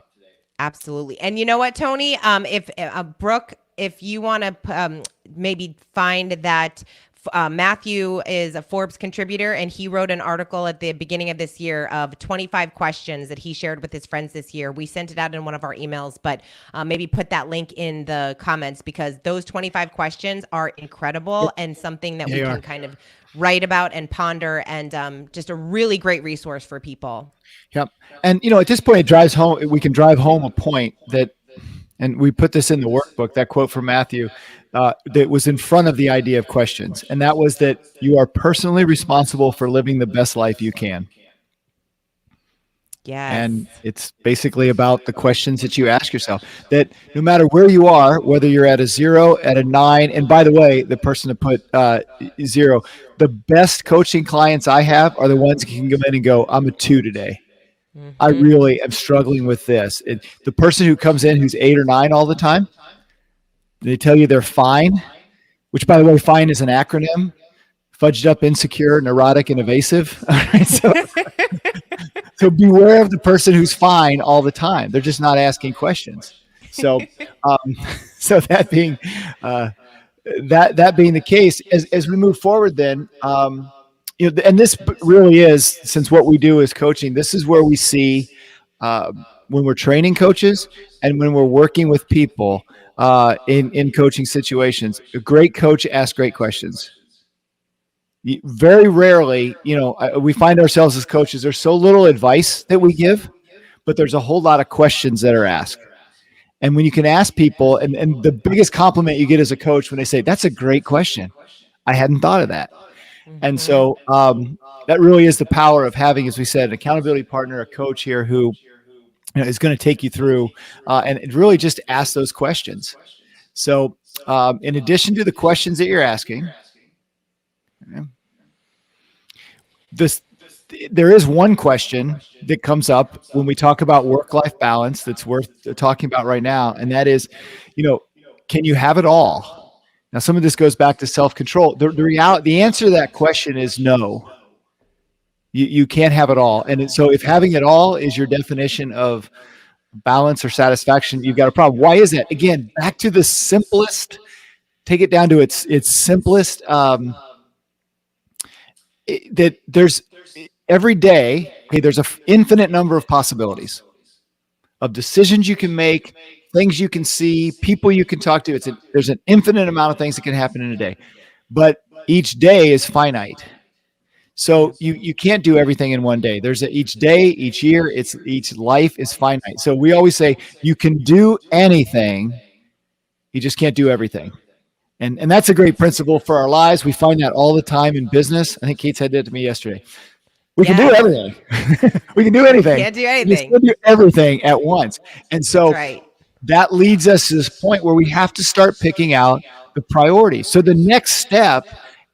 Speaker 2: Absolutely. And you know what, Tony? If Brooke, if you want to maybe find that Matthew is a Forbes contributor, and he wrote an article at the beginning of this year of 25 questions that he shared with his friends this year. We sent it out in one of our emails, but maybe put that link in the comments because those 25 questions are incredible and something that we can kind of write about and ponder, and just a really great resource for people.
Speaker 1: Yep. And, you know, at this point, we can drive home a point that, and we put this in the workbook, that quote from Matthew, that was in front of the idea of questions. And that was that you are personally responsible for living the best life you can.
Speaker 2: Yes.
Speaker 1: And it's basically about the questions that you ask yourself, that no matter where you are, whether you're at a 0, at a 9, and by the way, the person that put 0, the best coaching clients I have are the ones who can go in and go, I'm a 2 today. I really am struggling with this. The person who comes in who's 8 or 9 all the time, they tell you they're fine, which, by the way, fine is an acronym: fudged up, insecure, neurotic, and evasive. All right, so beware of the person who's fine all the time. They're just not asking questions. So, so that being that being the case, as we move forward, then. You know, and this really is, since what we do is coaching, this is where we see when we're training coaches and when we're working with people in coaching situations, a great coach asks great questions. Very rarely, you know, we find ourselves as coaches, there's so little advice that we give, but there's a whole lot of questions that are asked. And when you can ask people, and the biggest compliment you get as a coach when they say, that's a great question. I hadn't thought of that. And so that really is the power of having, as we said, an accountability partner, a coach here who is going to take you through and really just ask those questions. So in addition to the questions that you're asking, there is one question that comes up when we talk about work-life balance that's worth talking about right now, and that is, you know, can you have it all? Now, some of this goes back to self-control. The answer to that question is no. You can't have it all. And so if having it all is your definition of balance or satisfaction, you've got a problem. Why is that? Again, back to the simplest, take it down to its simplest, that there's every day, okay, there's an infinite number of possibilities of decisions you can make, things you can see, people you can talk to. There's an infinite amount of things that can happen in a day, but each day is finite. So you can't do everything in one day. Each day, each year, each life is finite. So we always say you can do anything, you just can't do everything. And that's a great principle for our lives. We find that all the time in business. I think Kate said that to me yesterday. We can do everything. We can do anything.
Speaker 2: Can't do
Speaker 1: We
Speaker 2: anything.
Speaker 1: can do everything at once. And so
Speaker 2: That's right.
Speaker 1: that leads us to this point where we have to start picking out the priorities. So the next step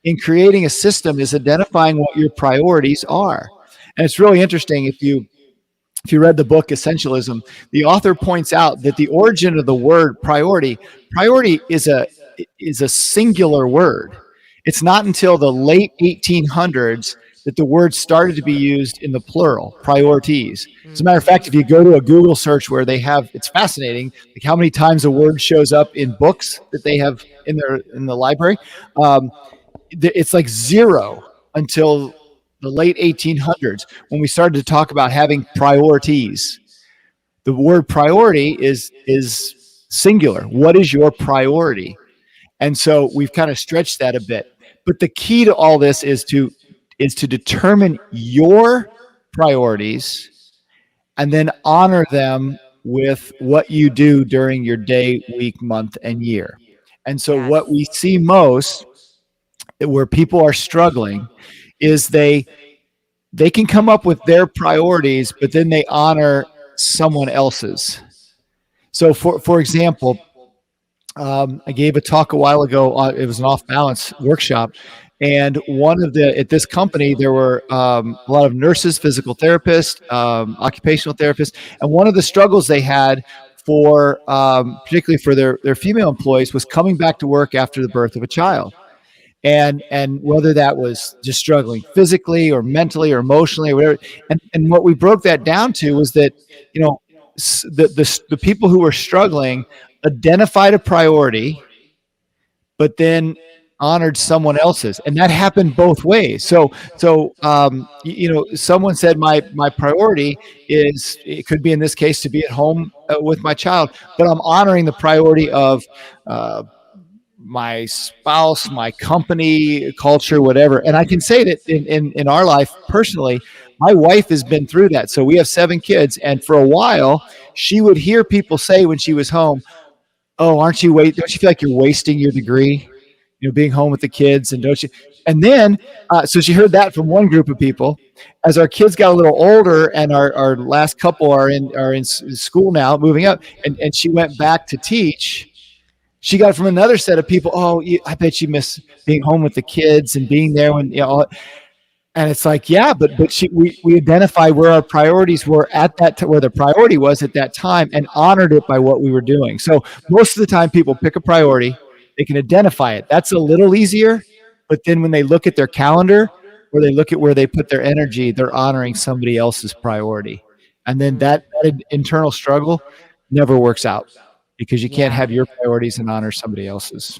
Speaker 1: in creating a system is identifying what your priorities are. And it's really interesting if you read the book Essentialism, the author points out that the origin of the word priority is a singular word. It's not until the late 1800s that the word started to be used in the plural, priorities. As a matter of fact, if you go to a Google search where they have, it's fascinating, like how many times a word shows up in books that they have in the library. It's like zero until the late 1800s when we started to talk about having priorities. The word priority is singular. What is your priority? And so we've kind of stretched that a bit. But the key to all this is to determine your priorities and then honor them with what you do during your day, week, month, and year. And so what we see most where people are struggling is they can come up with their priorities, but then they honor someone else's. So for example, I gave a talk a while ago. It was an off balance workshop. And at this company, there were a lot of nurses, physical therapists, occupational therapists. And one of the struggles they had particularly for their female employees was coming back to work after the birth of a child. And whether that was just struggling physically or mentally or emotionally or whatever. And what we broke that down to was that, the people who were struggling identified a priority, but then honored someone else's, and that happened both ways. So someone said my priority is, it could be in this case to be at home with my child, but I'm honoring the priority of my spouse, my company, culture, whatever. And I can say that in our life personally, my wife has been through that. So we have 7 kids, and for a while, she would hear people say when she was home, "Oh, don't you feel like you're wasting your degree? Being home with the kids, and don't you?" And then, so she heard that from one group of people. As our kids got a little older, and our last couple are in school now, moving up, and she went back to teach. She got it from another set of people. "Oh, I bet you miss being home with the kids and being there when And it's like, yeah, but we identified where our priorities were at that where the priority was at that time, and honored it by what we were doing. So most of the time, people pick a priority, they can identify it. That's a little easier. But then when they look at their calendar or they look at where they put their energy, they're honoring somebody else's priority, and then that internal struggle never works out, because you can't have your priorities and honor somebody else's.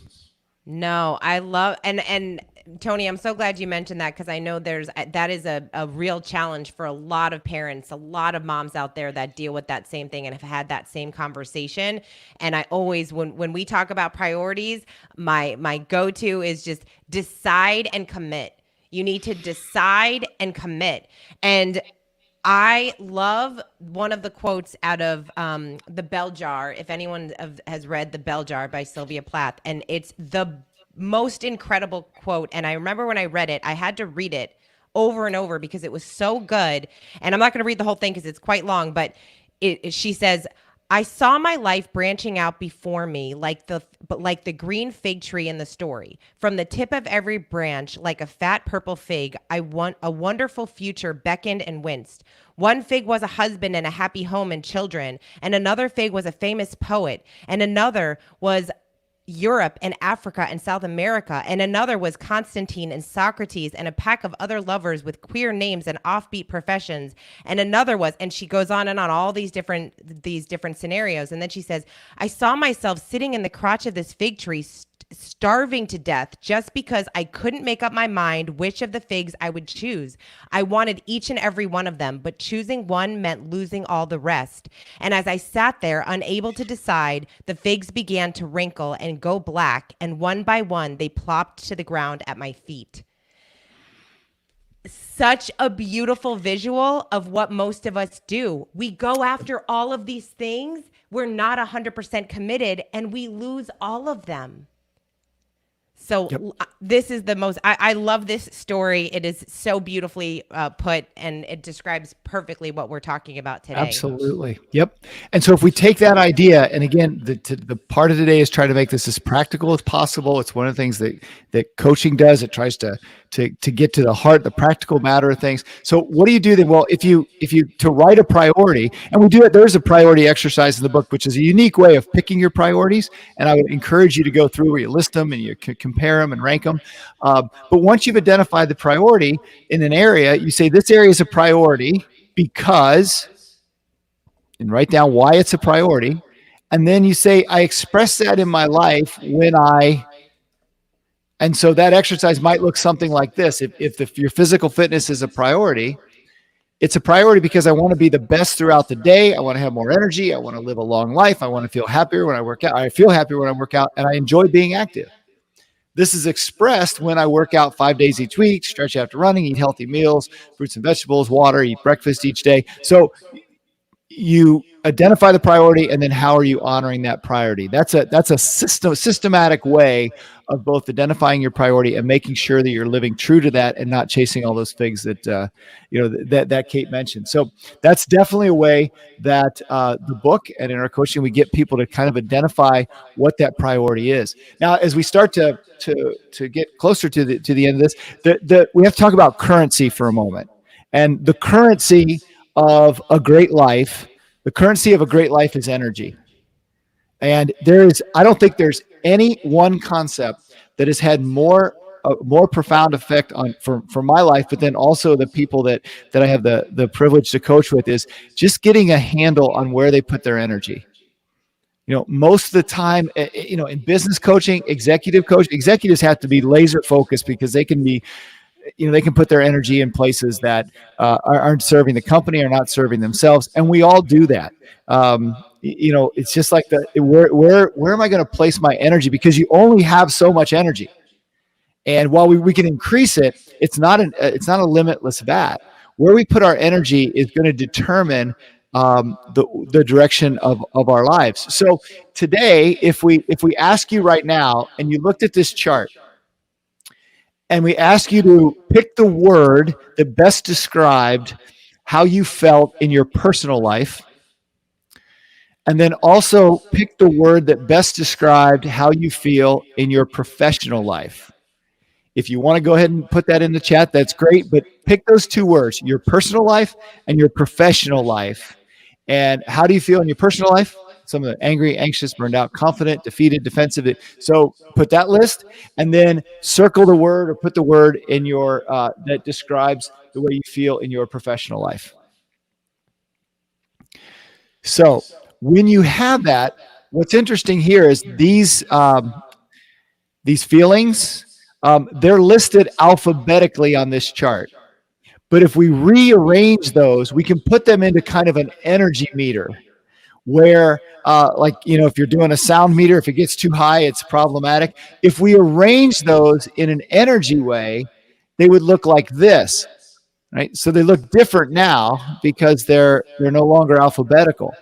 Speaker 2: No, I love and Tony, I'm so glad you mentioned that, because I know that is a real challenge for a lot of parents, a lot of moms out there that deal with that same thing and have had that same conversation. And I always, when we talk about priorities, my go-to is just decide and commit. You need to decide and commit. And I love one of the quotes out of The Bell Jar. If anyone has read The Bell Jar by Sylvia Plath, and it's the most incredible quote. And I remember when I read it, I had to read it over and over because it was so good. And I'm not going to read the whole thing because it's quite long, but she says, I saw my life branching out before me like the green fig tree in the story. From the tip of every branch, like a fat purple fig, I want a wonderful future beckoned and winced. One fig was a husband and a happy home and children, and another fig was a famous poet, and another was Europe and Africa and South America, and another was Constantine and Socrates and a pack of other lovers with queer names and offbeat professions, and another was, and she goes on and on all these different scenarios, and then she says, I saw myself sitting in the crotch of this fig tree, starving to death just because I couldn't make up my mind which of the figs I would choose. I wanted each and every one of them, but choosing one meant losing all the rest. And as I sat there, unable to decide, the figs began to wrinkle and go black, and one by one they plopped to the ground at my feet. Such a beautiful visual of what most of us do. We go after all of these things, we're not 100% committed, and we lose all of them. So this is the most, I love this story. It is so beautifully put, and it describes perfectly what we're talking about today.
Speaker 1: Absolutely. Yep. And so if we take that idea, and again, the part of today is trying to make this as practical as possible. It's one of the things that coaching does. It tries to get to the heart, the practical matter of things. So what do you do then? Well, if you to write a priority, and we do it, there's a priority exercise in the book, which is a unique way of picking your priorities. And I would encourage you to go through where you list them and you can compare them and rank them. But once you've identified the priority in an area, you say this area is a priority because, and write down why it's a priority. And then you say, I express that in my life when and so that exercise might look something like this. If your physical fitness is a priority, it's a priority because I want to be the best throughout the day. I want to have more energy. I want to live a long life. I want to feel happier when I work out. I feel happier when I work out, and I enjoy being active. This is expressed when I work out 5 days each week, stretch after running, eat healthy meals, fruits and vegetables, water, eat breakfast each day. So you identify the priority, and then how are you honoring that priority? That's a systematic way of both identifying your priority and making sure that you're living true to that and not chasing all those things that that Kate mentioned. So that's definitely a way that the book and in our coaching we get people to kind of identify what that priority is. Now, as we start to get closer to the end of this, we have to talk about currency for a moment, and the currency of a great life. The currency of a great life is energy. And I don't think there's any one concept that has had more profound effect for my life, but then also the people that I have the privilege to coach with, is just getting a handle on where they put their energy. Most of the time, in business coaching, executives have to be laser focused because they can be, they can put their energy in places that aren't serving the company or not serving themselves. And we all do that. It's just like where am I going to place my energy? Because you only have so much energy. And while we can increase it, it's not a limitless vat. Where we put our energy is going to determine the direction of our lives. So today, if we ask you right now, and you looked at this chart, and we ask you to pick the word that best described how you felt in your personal life, and then also pick the word that best described how you feel in your professional life. If you want to go ahead and put that in the chat, that's great, but pick those two words, your personal life and your professional life. And how do you feel in your personal life? Some of the angry, anxious, burned out, confident, defeated, defensive. So put that list, and then circle the word or put the word in your that describes the way you feel in your professional life. So when you have that, what's interesting here is these feelings, they're listed alphabetically on this chart. But if we rearrange those, we can put them into kind of an energy meter where, if you're doing a sound meter, if it gets too high, it's problematic. If we arrange those in an energy way, they would look like this, right? So they look different now because they're no longer alphabetical.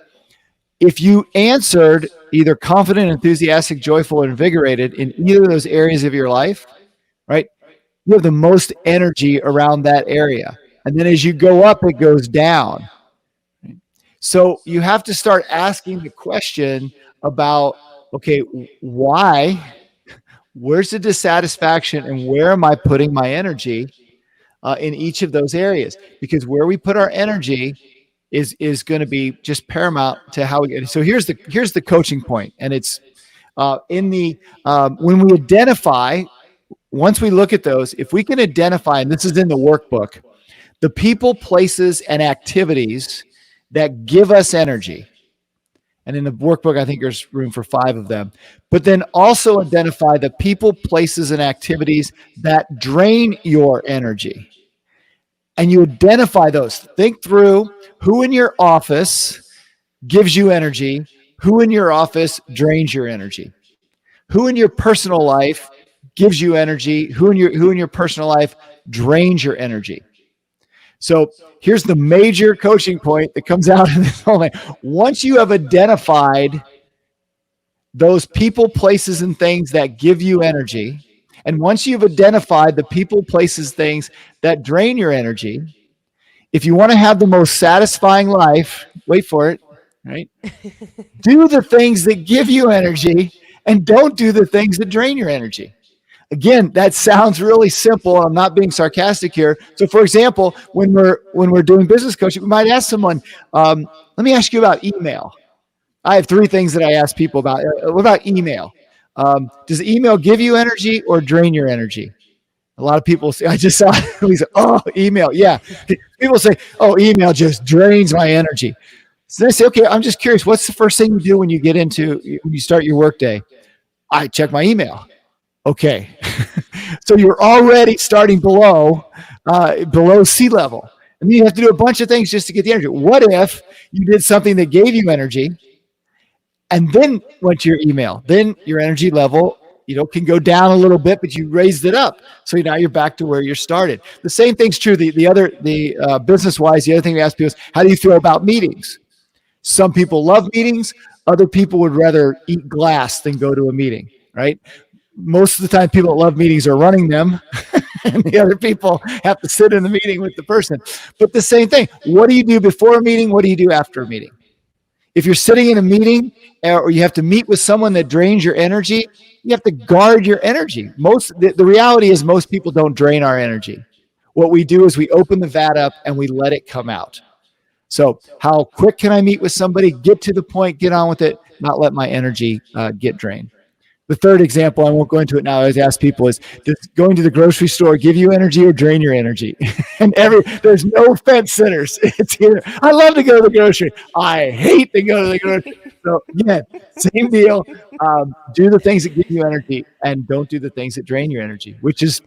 Speaker 1: If you answered either confident, enthusiastic, joyful, or invigorated in either of those areas of your life, right, you have the most energy around that area. And then as you go up, it goes down. So you have to start asking the question about, okay, why, where's the dissatisfaction, and where am I putting my energy in each of those areas? Because where we put our energy is going to be just paramount to how we get. So here's the coaching point, and it's in the when we identify. Once we look at those, if we can identify, and this is in the workbook, the people, places, and activities that give us energy. And in the workbook, I think there's room for 5 of them. But then also identify the people, places, and activities that drain your energy. And you identify those. Think through who in your office gives you energy, who in your office drains your energy, who in your personal life gives you energy, who in your personal life drains your energy. So here's the major coaching point that comes out of this whole thing. Once you have identified those people, places, and things that give you energy, and once you've identified the people, places, things that drain your energy, if you want to have the most satisfying life, wait for it, right? Do the things that give you energy and don't do the things that drain your energy. Again, that sounds really simple. I'm not being sarcastic here. So, for example, when we're doing business coaching, we might ask someone, "Let me ask you about email." I have 3 things that I ask people about. What about email? Does email give you energy or drain your energy? A lot of people say, I just saw, we say, oh, email. Yeah. People say, oh, email just drains my energy. So then I say, okay, I'm just curious. What's the first thing you do when you start your workday? I check my email. Okay. So you're already starting below sea level. And then you have to do a bunch of things just to get the energy. What if you did something that gave you energy and then went to your email? Then your energy level, can go down a little bit, but you raised it up. So now you're back to where you started. The same thing's true. The business wise, the other thing we ask people is, how do you feel about meetings? Some people love meetings. Other people would rather eat glass than go to a meeting, right? Most of the time, people that love meetings are running them, and the other people have to sit in the meeting with the person. But the same thing. What do you do before a meeting? What do you do after a meeting? If you're sitting in a meeting or you have to meet with someone that drains your energy, you have to guard your energy. The reality is most people don't drain our energy. What we do is we open the vat up and we let it come out. So how quick can I meet with somebody, get to the point, get on with it, not let my energy get drained? The third example, I won't go into it now, I always ask people is, does going to the grocery store give you energy or drain your energy? And there's no fence sitters. It's either, I love to go to the grocery. I hate to go to the grocery. So again, same deal. Do the things that give you energy and don't do the things that drain your energy, which is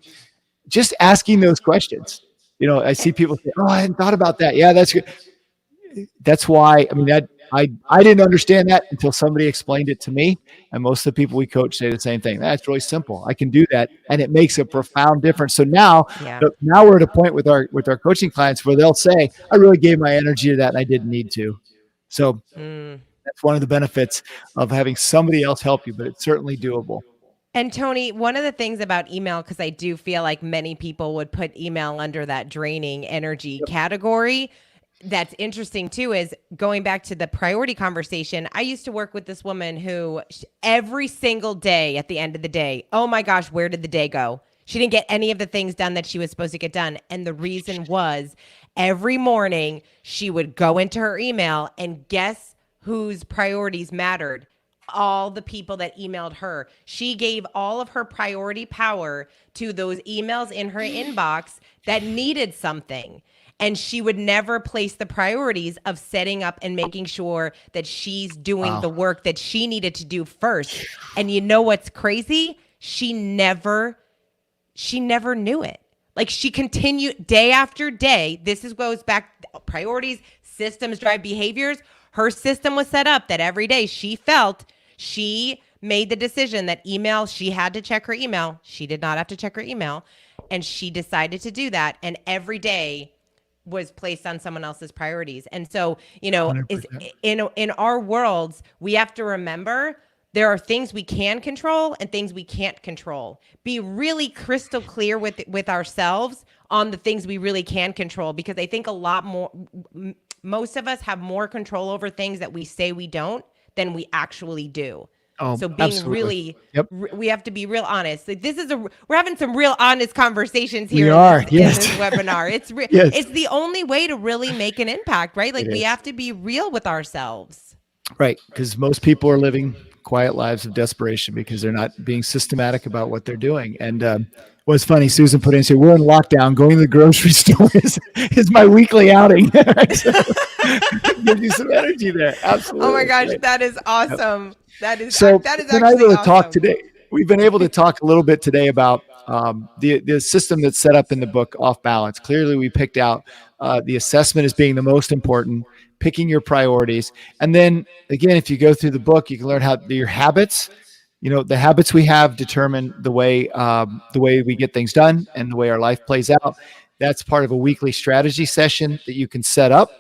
Speaker 1: just asking those questions. I see people say, oh, I hadn't thought about that. Yeah, that's good. That's why, I didn't understand that until somebody explained it to me. And most of the people we coach say the same thing. That's really simple. I can do that. And it makes a profound difference. So now we're at a point with our coaching clients where they'll say, I really gave my energy to that and I didn't need to. So that's one of the benefits of having somebody else help you, but it's certainly doable.
Speaker 2: And Tony, one of the things about email, because I do feel like many people would put email under that draining energy category. That's interesting too, is going back to the priority conversation. I used to work with this woman who every single day at the end of the day, oh my gosh, where did the day go? She didn't get any of the things done that she was supposed to get done. And the reason was every morning she would go into her email and guess whose priorities mattered? All the people that emailed her. She gave all of her priority power to those emails in her inbox that needed something. And she would never place the priorities of setting up and making sure that she's doing the work that she needed to do first. And you know what's crazy? She never knew it. Like, she continued day after day. Goes back, priorities, systems drive behaviors. Her system was set up that every day she felt she made the decision that email, she had to check her email. She did not have to check her email. And she decided to do that. And every day was placed on someone else's priorities. And so, is in our worlds, we have to remember there are things we can control and things we can't control. Be really crystal clear with ourselves on the things we really can control, because I think a lot more most of us have more control over things that we say we don't than we actually do.
Speaker 1: Oh,
Speaker 2: So being
Speaker 1: absolutely.
Speaker 2: really,
Speaker 1: Yep.
Speaker 2: we have to be real honest. Like we're having some real honest conversations
Speaker 1: We
Speaker 2: here
Speaker 1: are.
Speaker 2: in
Speaker 1: Yes.
Speaker 2: this webinar.
Speaker 1: Yes.
Speaker 2: It's the only way to really make an impact, right? Like
Speaker 1: It
Speaker 2: we
Speaker 1: is.
Speaker 2: have to be real with ourselves.
Speaker 1: Right. Because most people are living quiet lives of desperation because they're not being systematic about what they're doing. And what's funny, Susan put in, say, we're in lockdown. Going to the grocery store is my weekly outing. So, gives you some energy there. Absolutely.
Speaker 2: Oh my gosh,
Speaker 1: Right.
Speaker 2: that is awesome. That is
Speaker 1: So
Speaker 2: that is
Speaker 1: we've been
Speaker 2: actually
Speaker 1: able to talk
Speaker 2: awesome.
Speaker 1: today. We've been able to talk a little bit today about the system that's set up in the book, Off Balance. Clearly, we picked out the assessment as being the most important, picking your priorities, and then again, if you go through the book, you can learn how your habits. The habits we have determine the way we get things done and the way our life plays out. That's part of a weekly strategy session that you can set up.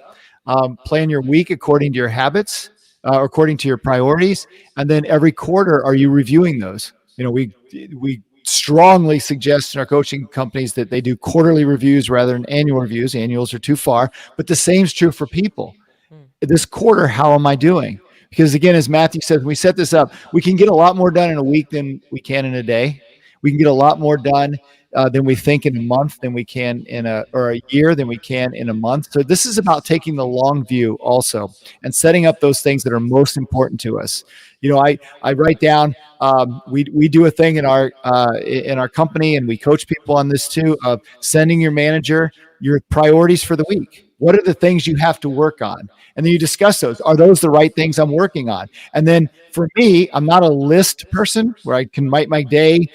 Speaker 1: Plan your week according to your habits, according to your priorities, and then every quarter, are you reviewing those? We strongly suggest in our coaching companies that they do quarterly reviews rather than annual reviews. Annuals are too far, but the same is true for people. This quarter, how am I doing? Because again, as Matthew says, when we set this up, we can get a lot more done in a week than we can in a day. We can get a lot more done than we think in a month than we can or a year than we can in a month. So this is about taking the long view also and setting up those things that are most important to us. I write down. We do a thing in our company, and we coach people on this too, of sending your manager your priorities for the week. What are the things you have to work on? And then you discuss those. Are those the right things I'm working on? And then for me, I'm not a list person where I can write my day,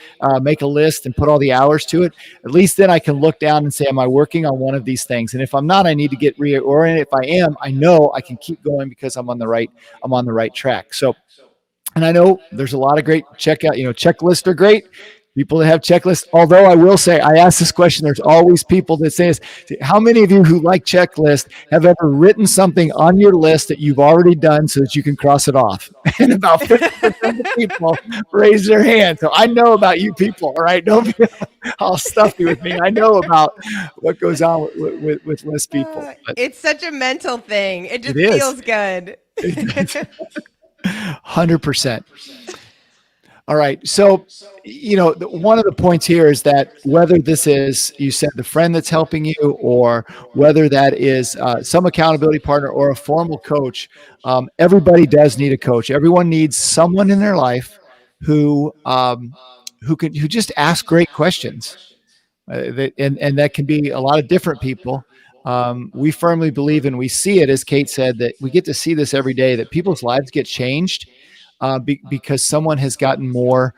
Speaker 1: make a list and put all the hours to it. At least then I can look down and say, am I working on one of these things? And if I'm not, I need to get reoriented. If I am, I know I can keep going because I'm on the right track. So, and I know there's a lot of great checklists are great. People that have checklists. Although I will say, I ask this question, there's always people that say, how many of you who like checklists have ever written something on your list that you've already done so that you can cross it off? And about 50% of people raise their hand. So I know about you people, all right? Don't be all stuffy with me. I know about what goes on with list people. But
Speaker 2: It's such a mental thing. It just
Speaker 1: it is.
Speaker 2: feels good.
Speaker 1: 100%. All right. So, one of the points here is that whether this is, you said, the friend that's helping you, or whether that is some accountability partner or a formal coach, everybody does need a coach. Everyone needs someone in their life who just ask great questions. And that can be a lot of different people. We firmly believe, and we see it, as Kate said, that we get to see this every day, that people's lives get changed because someone has gotten more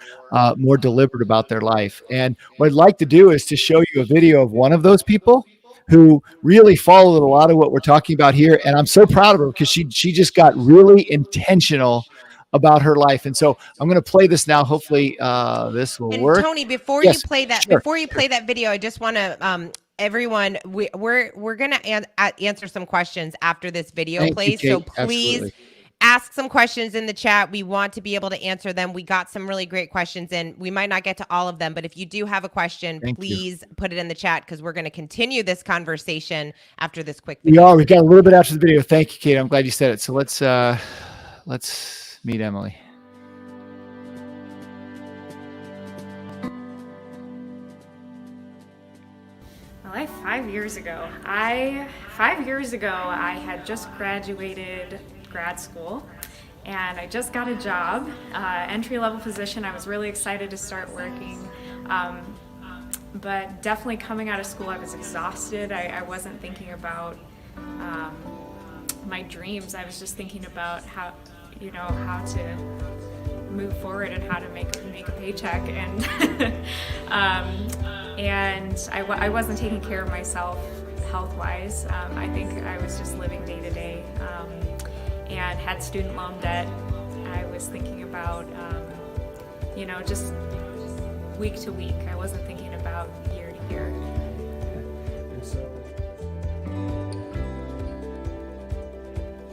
Speaker 1: deliberate about their life. And what I'd like to do is to show you a video of one of those people who really followed a lot of what we're talking about here. And I'm so proud of her because she just got really intentional about her life. And so I'm going to play this now. Hopefully this will work.
Speaker 2: Tony, before
Speaker 1: Yes,
Speaker 2: you play that,
Speaker 1: sure.
Speaker 2: play that video, I just want to everyone, we're gonna answer some questions after this video
Speaker 1: Thank you,
Speaker 2: plays.
Speaker 1: Kate.
Speaker 2: So please
Speaker 1: Absolutely.
Speaker 2: ask some questions in the chat. We want to be able to answer them. We got some really great questions, and we might not get to all of them, but if you do have a question, please put it in the chat, because we're going to continue this conversation after this quick video.
Speaker 1: We've got a little bit after the video. Thank you, Kate. I'm glad you said it. So let's meet Emily.
Speaker 3: Well, 5 years ago. 5 years ago, I had just graduated grad school, and I just got a job, entry-level position. I was really excited to start working, but definitely coming out of school, I was exhausted. I wasn't thinking about my dreams. I was just thinking about how to move forward and how to make a paycheck, and and I wasn't taking care of myself health-wise. I think I was just living day to day, and had student loan debt. I was thinking about just week to week. I wasn't thinking about year to year.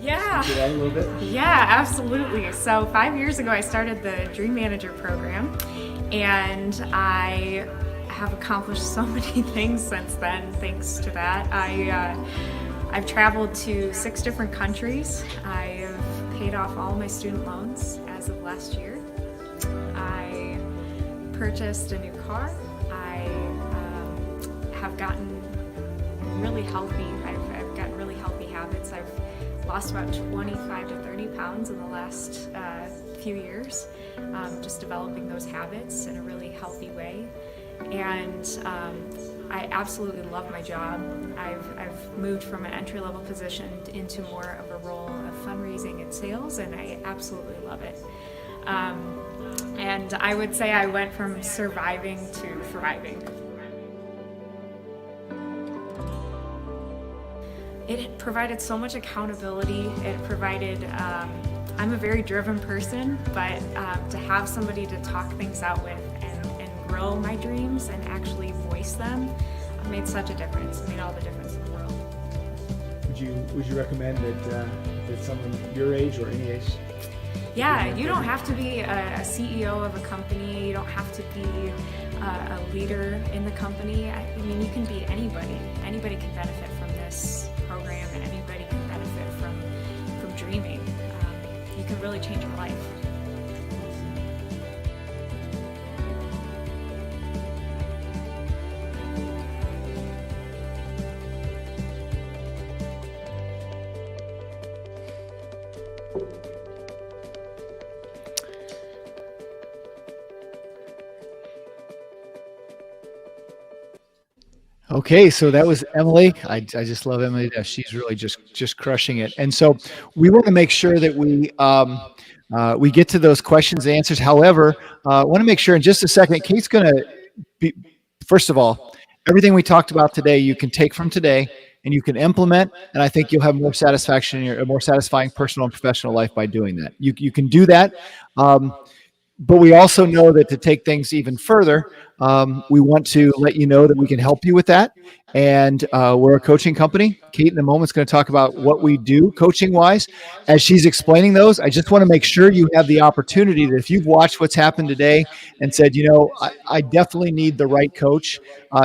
Speaker 3: Yeah.
Speaker 1: A little bit?
Speaker 3: Yeah, absolutely. So 5 years ago, I started the Dream Manager program, and I have accomplished so many things since then, thanks to that. I I've traveled to 6 different countries. I have paid off all my student loans as of last year. I purchased a new car. I have gotten really healthy. I've gotten really healthy habits. I've lost about 25 to 30 pounds in the last few years, just developing those habits in a really healthy way. And I absolutely love my job. I've moved from an entry-level position into more of a role of fundraising and sales, and I absolutely love it. And I would say I went from surviving to thriving. It provided so much accountability. It provided, I'm a very driven person, but to have somebody to talk things out with and grow my dreams and actually voice them made such a difference. It made all the difference in the world.
Speaker 4: Would you recommend that someone your age or any age?
Speaker 3: Yeah, you don't have to be a CEO of a company. You don't have to be a leader in the company. I mean, you can be anybody. Anybody can benefit from this program, and anybody can benefit from dreaming. You can really change your life.
Speaker 1: Okay, so that was Emily. I just love Emily. She's really just crushing it. And so we want to make sure that we get to those questions and answers. However, I want to make sure in just a second, Kate's going to be, first of all, everything we talked about today, you can take from today and you can implement, and I think you'll have more satisfaction in a more satisfying personal and professional life by doing that. You can do that. But we also know that to take things even further, we want to let you know that we can help you with that. And we're a coaching company. Kate in a moment is going to talk about what we do coaching wise. As she's explaining those, I just want to make sure you have the opportunity that if you've watched what's happened today and said, you know, I definitely need the right coach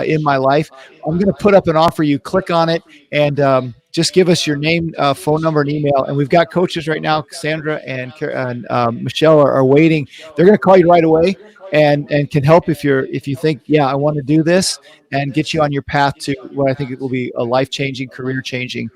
Speaker 1: in my life, I'm going to put up an offer. You click on it and just give us your name, phone number, and email. And we've got coaches right now. Cassandra and Michelle are waiting. They're going to call you right away and can help if you think, yeah, I want to do this, and get you on your path to what I think it will be a life-changing, career-changing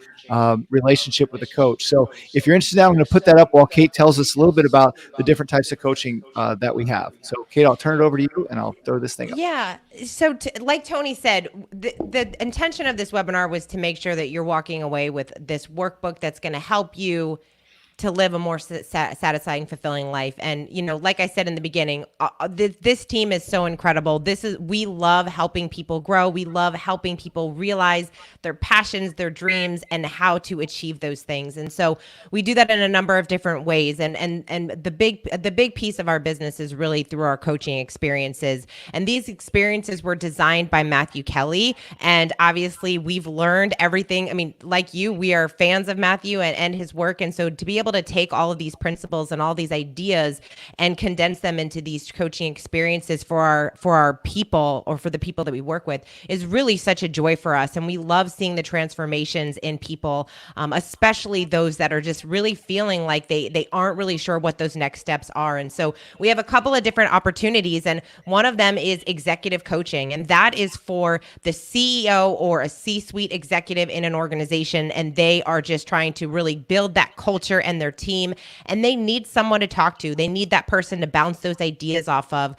Speaker 1: relationship with a coach. So if you're interested, I'm going to put that up while Kate tells us a little bit about the different types of coaching that we have. So Kate, I'll turn it over to you and I'll throw this thing up.
Speaker 2: Yeah. So like Tony said, the intention of this webinar was to make sure that you're walking away with this workbook that's going to help you to live a more satisfying, fulfilling life. And, you know, like I said in the beginning, this team is so incredible. We love helping people grow. We love helping people realize their passions, their dreams, and how to achieve those things. And so we do that in a number of different ways. And the big piece of our business is really through our coaching experiences. And these experiences were designed by Matthew Kelly. And obviously we've learned everything. I mean, like you, we are fans of Matthew and his work. And so to be able to take all of these principles and all these ideas and condense them into these coaching experiences for our people, or for the people that we work with, is really such a joy for us. And we love seeing the transformations in people, especially those that are just really feeling like they aren't really sure what those next steps are. And so we have a couple of different opportunities, and one of them is executive coaching, and that is for the CEO or a C-suite executive in an organization, and they are just trying to really build that culture and their team, and they need someone to talk to. They need that person to bounce those ideas off of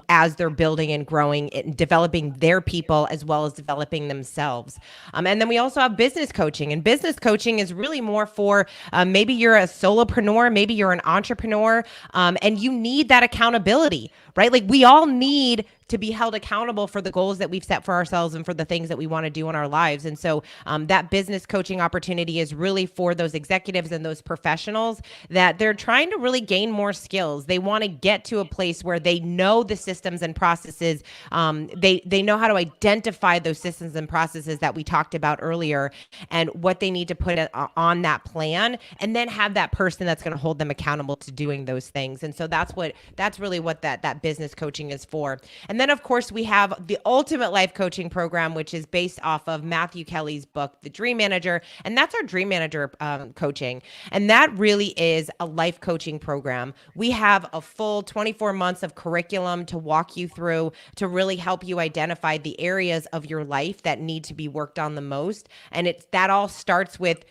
Speaker 2: as they're building and growing and developing their people, as well as developing themselves. And then we also have business coaching, and business coaching is really more for maybe you're a solopreneur, maybe you're an entrepreneur, and you need that accountability, right? Like we all need to be held accountable for the goals that we've set for ourselves and for the things that we want to do in our lives. And so that business coaching opportunity is really for those executives and those professionals that they're trying to really gain more skills. They want to get to a place where they know the systems and processes. They know how to identify those systems and processes that we talked about earlier, and what they need to put on that plan, and then have that person that's going to hold them accountable to doing those things. And so that's really what that business coaching is for. And And then, of course, we have the Ultimate Life Coaching Program, which is based off of Matthew Kelly's book, The Dream Manager. And that's our Dream Manager coaching. And that really is a life coaching program. We have a full 24 months of curriculum to walk you through to really help you identify the areas of your life that need to be worked on the most. And that all starts with,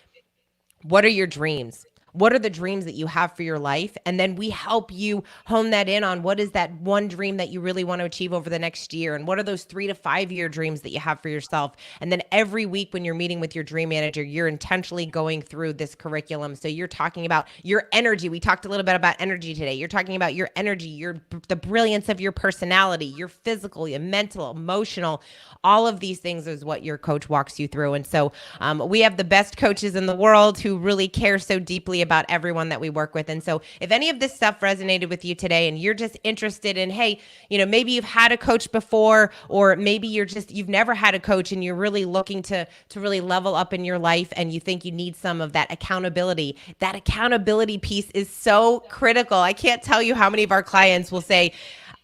Speaker 2: what are your dreams? What are the dreams that you have for your life? And then we help you hone that in on what is that one dream that you really want to achieve over the next year? And what are those 3 to 5 year dreams that you have for yourself? And then every week when you're meeting with your dream manager, you're intentionally going through this curriculum. So you're talking about your energy. We talked a little bit about energy today. You're talking about your energy, the brilliance of your personality, your physical, your mental, emotional, all of these things is what your coach walks you through. And so we have the best coaches in the world who really care so deeply about everyone that we work with. And so if any of this stuff resonated with you today and you're just interested in, hey, maybe you've had a coach before, or maybe you've never had a coach and you're really looking to really level up in your life and you think you need some of that accountability piece is so critical. I can't tell you how many of our clients will say,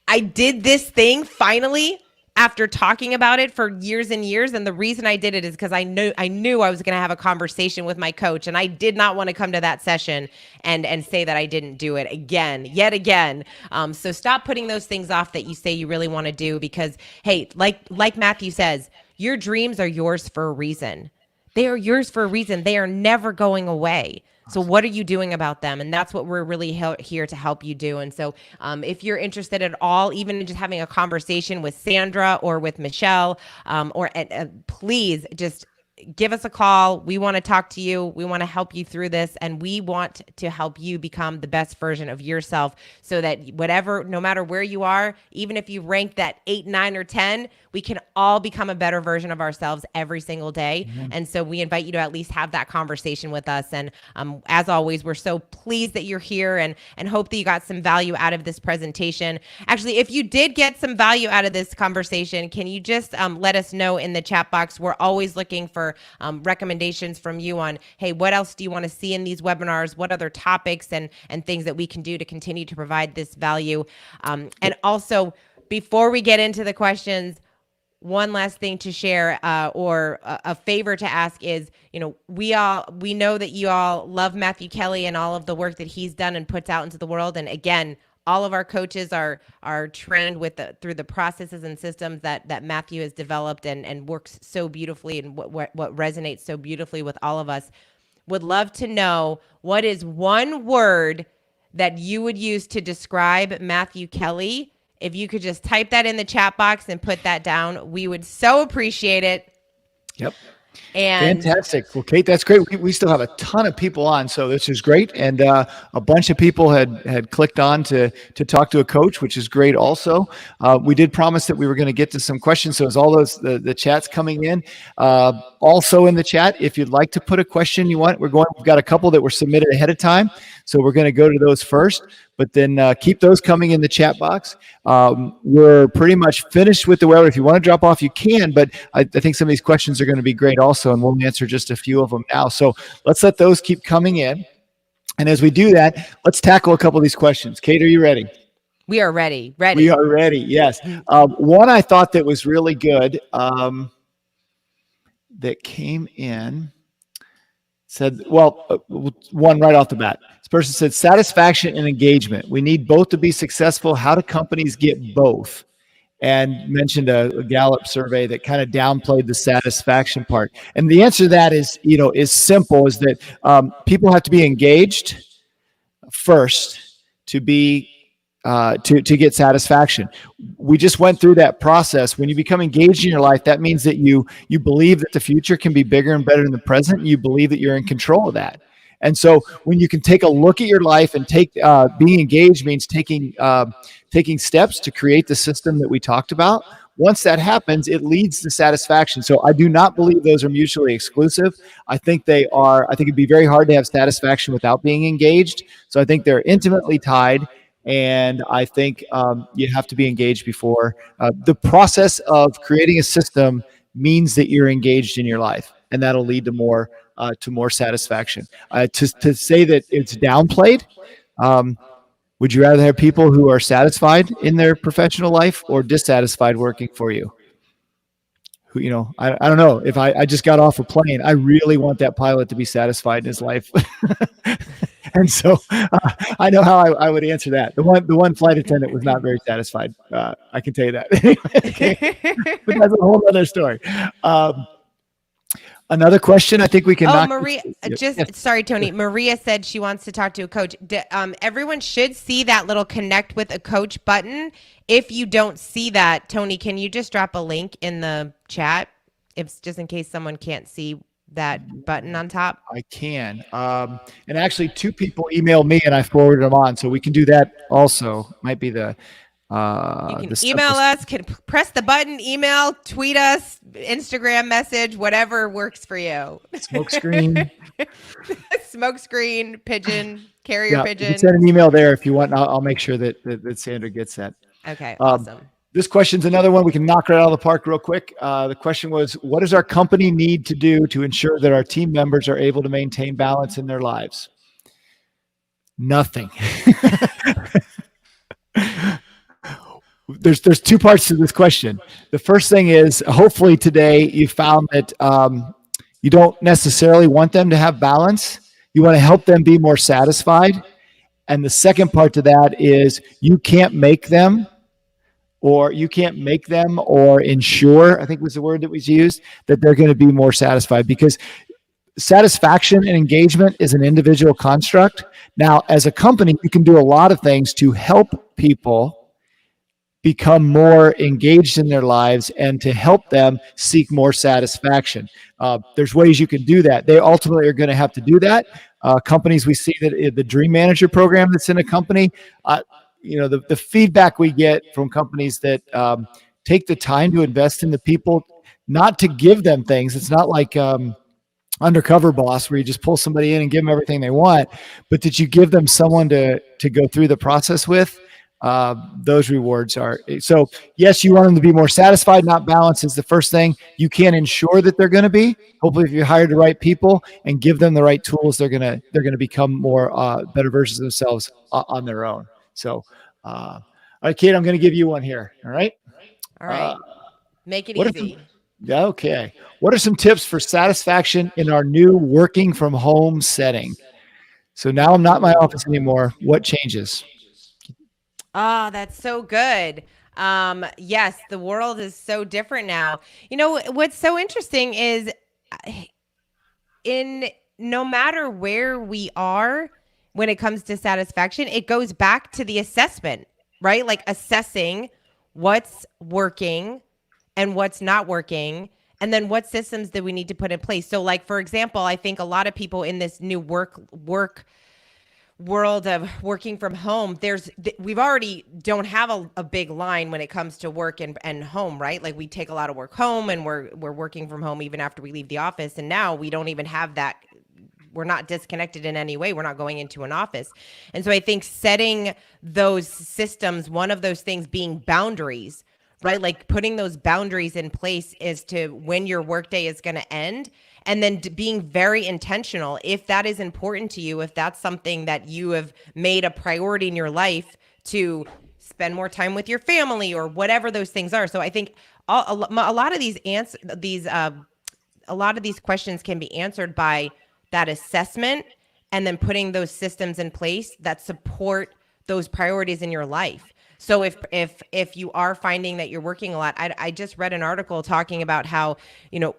Speaker 2: I did this thing finally after talking about it for years and years. And the reason I did it is because I knew I was going to have a conversation with my coach, and I did not want to come to that session and say that I didn't do it yet again. So stop putting those things off that you say you really want to do, because, hey, like Matthew says, your dreams are yours for a reason. They are yours for a reason. They are never going away. So what are you doing about them? And that's what we're really here to help you do. And so if you're interested at all, even in just having a conversation with Sandra or with Michelle, please just give us a call. We want to talk to you. We want to help you through this. And we want to help you become the best version of yourself, so that no matter where you are, even if you rank that 8, 9, or 10, we can all become a better version of ourselves every single day. Mm-hmm. And so we invite you to at least have that conversation with us. And as always, we're so pleased that you're here and hope that you got some value out of this presentation. Actually, if you did get some value out of this conversation, can you just let us know in the chat box? We're always looking for recommendations from you on, hey, what else do you want to see in these webinars? What other topics and things that we can do to continue to provide this value? And also, before we get into the questions, one last thing to share or a favor to ask is, we know that you all love Matthew Kelly and all of the work that he's done and puts out into the world. And again, all of our coaches are trained through the processes and systems that Matthew has developed and works so beautifully, and what resonates so beautifully with all of us. Would love to know, what is one word that you would use to describe Matthew Kelly? If you could just type that in the chat box and put that down, we would so appreciate it.
Speaker 1: Yep.
Speaker 2: And
Speaker 1: fantastic. Well, Kate, that's great. We still have a ton of people on, so this is great. And a bunch of people had clicked on to talk to a coach, which is great also. We did promise that we were going to get to some questions. So as all those, the chats coming in, also in the chat, if you'd like to put a question you want, we've got a couple that were submitted ahead of time. So we're going to go to those first, but then keep those coming in the chat box. We're pretty much finished with the webinar. If you want to drop off, you can, but I think some of these questions are going to be great also, and we'll answer just a few of them now. So let's let those keep coming in. And as we do that, let's tackle a couple of these questions. Kate, are you ready?
Speaker 2: We are ready.
Speaker 1: We are ready, yes. One I thought that was really good that came in said, one right off the bat. This person said, satisfaction and engagement. We need both to be successful. How do companies get both? And mentioned a Gallup survey that kind of downplayed the satisfaction part. And the answer to that is simple, is that people have to be engaged first to be to get satisfaction. We just went through that process. When you become engaged in your life, that means that you believe that the future can be bigger and better than the present. And you believe that you're in control of that. And so when you can take a look at your life and being engaged means taking steps to create the system that we talked about. Once that happens, it leads to satisfaction. So I do not believe those are mutually exclusive. I think they are. I think it'd be very hard to have satisfaction without being engaged. So I think they're intimately tied. And I think you have to be engaged before. The process of creating a system means that you're engaged in your life, and that'll lead to more satisfaction. To say that it's downplayed, Would you rather have people who are satisfied in their professional life or dissatisfied working for you? Who, I don't know. If I just got off a plane, I really want that pilot to be satisfied in his life. And so I know how I would answer that. The one flight attendant was not very satisfied. I can tell you that. Okay. But that's a whole other story. Another question I think we can knock.
Speaker 2: Maria,
Speaker 1: Yes.
Speaker 2: sorry, Tony. Maria said she wants to talk to a coach. Everyone should see that little connect with a coach button. If you don't see that, Tony, can you just drop a link in the chat? If just in case someone can't see that button on top.
Speaker 1: I can. And actually 2 people emailed me and I forwarded them on. So we can do that also. Might be the
Speaker 2: you can email us, can press the button, email, tweet us, Instagram message, whatever works for you.
Speaker 1: Smoke screen.
Speaker 2: Smoke screen, pigeon, carrier pigeon.
Speaker 1: You can send an email there if you want. I'll make sure that Sandra gets that.
Speaker 2: Okay, awesome.
Speaker 1: This question's another one we can knock right out of the park real quick. The question was, what does our company need to do to ensure that our team members are able to maintain balance in their lives? Nothing. There's 2 parts to this question. The first thing is, hopefully today you found that you don't necessarily want them to have balance. You want to help them be more satisfied. And the second part to that is you can't make them or ensure, I think was the word that was used, that they're going to be more satisfied, because satisfaction and engagement is an individual construct. Now, as a company, you can do a lot of things to help people become more engaged in their lives and to help them seek more satisfaction. There's ways you can do that. They ultimately are going to have to do that. Companies, we see that the Dream Manager program that's in a company, the feedback we get from companies that take the time to invest in the people, not to give them things. It's not like Undercover Boss where you just pull somebody in and give them everything they want, but that you give them someone to go through the process with. Those rewards are, so yes, you want them to be more satisfied, not balanced is the first thing. You can't ensure that they're going to be. Hopefully if you hire the right people and give them the right tools, they're going to become more better versions of themselves on their own. So all right, Kate, I'm going to give you one here. All right,
Speaker 2: make it easy.
Speaker 1: Okay, what are some tips for satisfaction in our new working from home setting? So now I'm not in my office anymore. What changes?
Speaker 2: Oh, that's so good. Yes, the world is so different now. What's so interesting is no matter where we are when it comes to satisfaction, it goes back to the assessment, right? Like assessing what's working and what's not working, and then what systems do we need to put in place. So like, for example, I think a lot of people in this new work world of working from home, we've already don't have a big line when it comes to work and home, right? Like we take a lot of work home and we're working from home even after we leave the office. And now we don't even have that. We're not disconnected in any way. We're not going into an office. And so I think setting those systems, one of those things being boundaries, right? Like putting those boundaries in place as to when your workday is going to end. And then being very intentional, if that is important to you, if that's something that you have made a priority in your life to spend more time with your family or whatever those things are. So I think a lot of these questions can be answered by that assessment and then putting those systems in place that support those priorities in your life. So if you are finding that you're working a lot, I just read an article talking about how,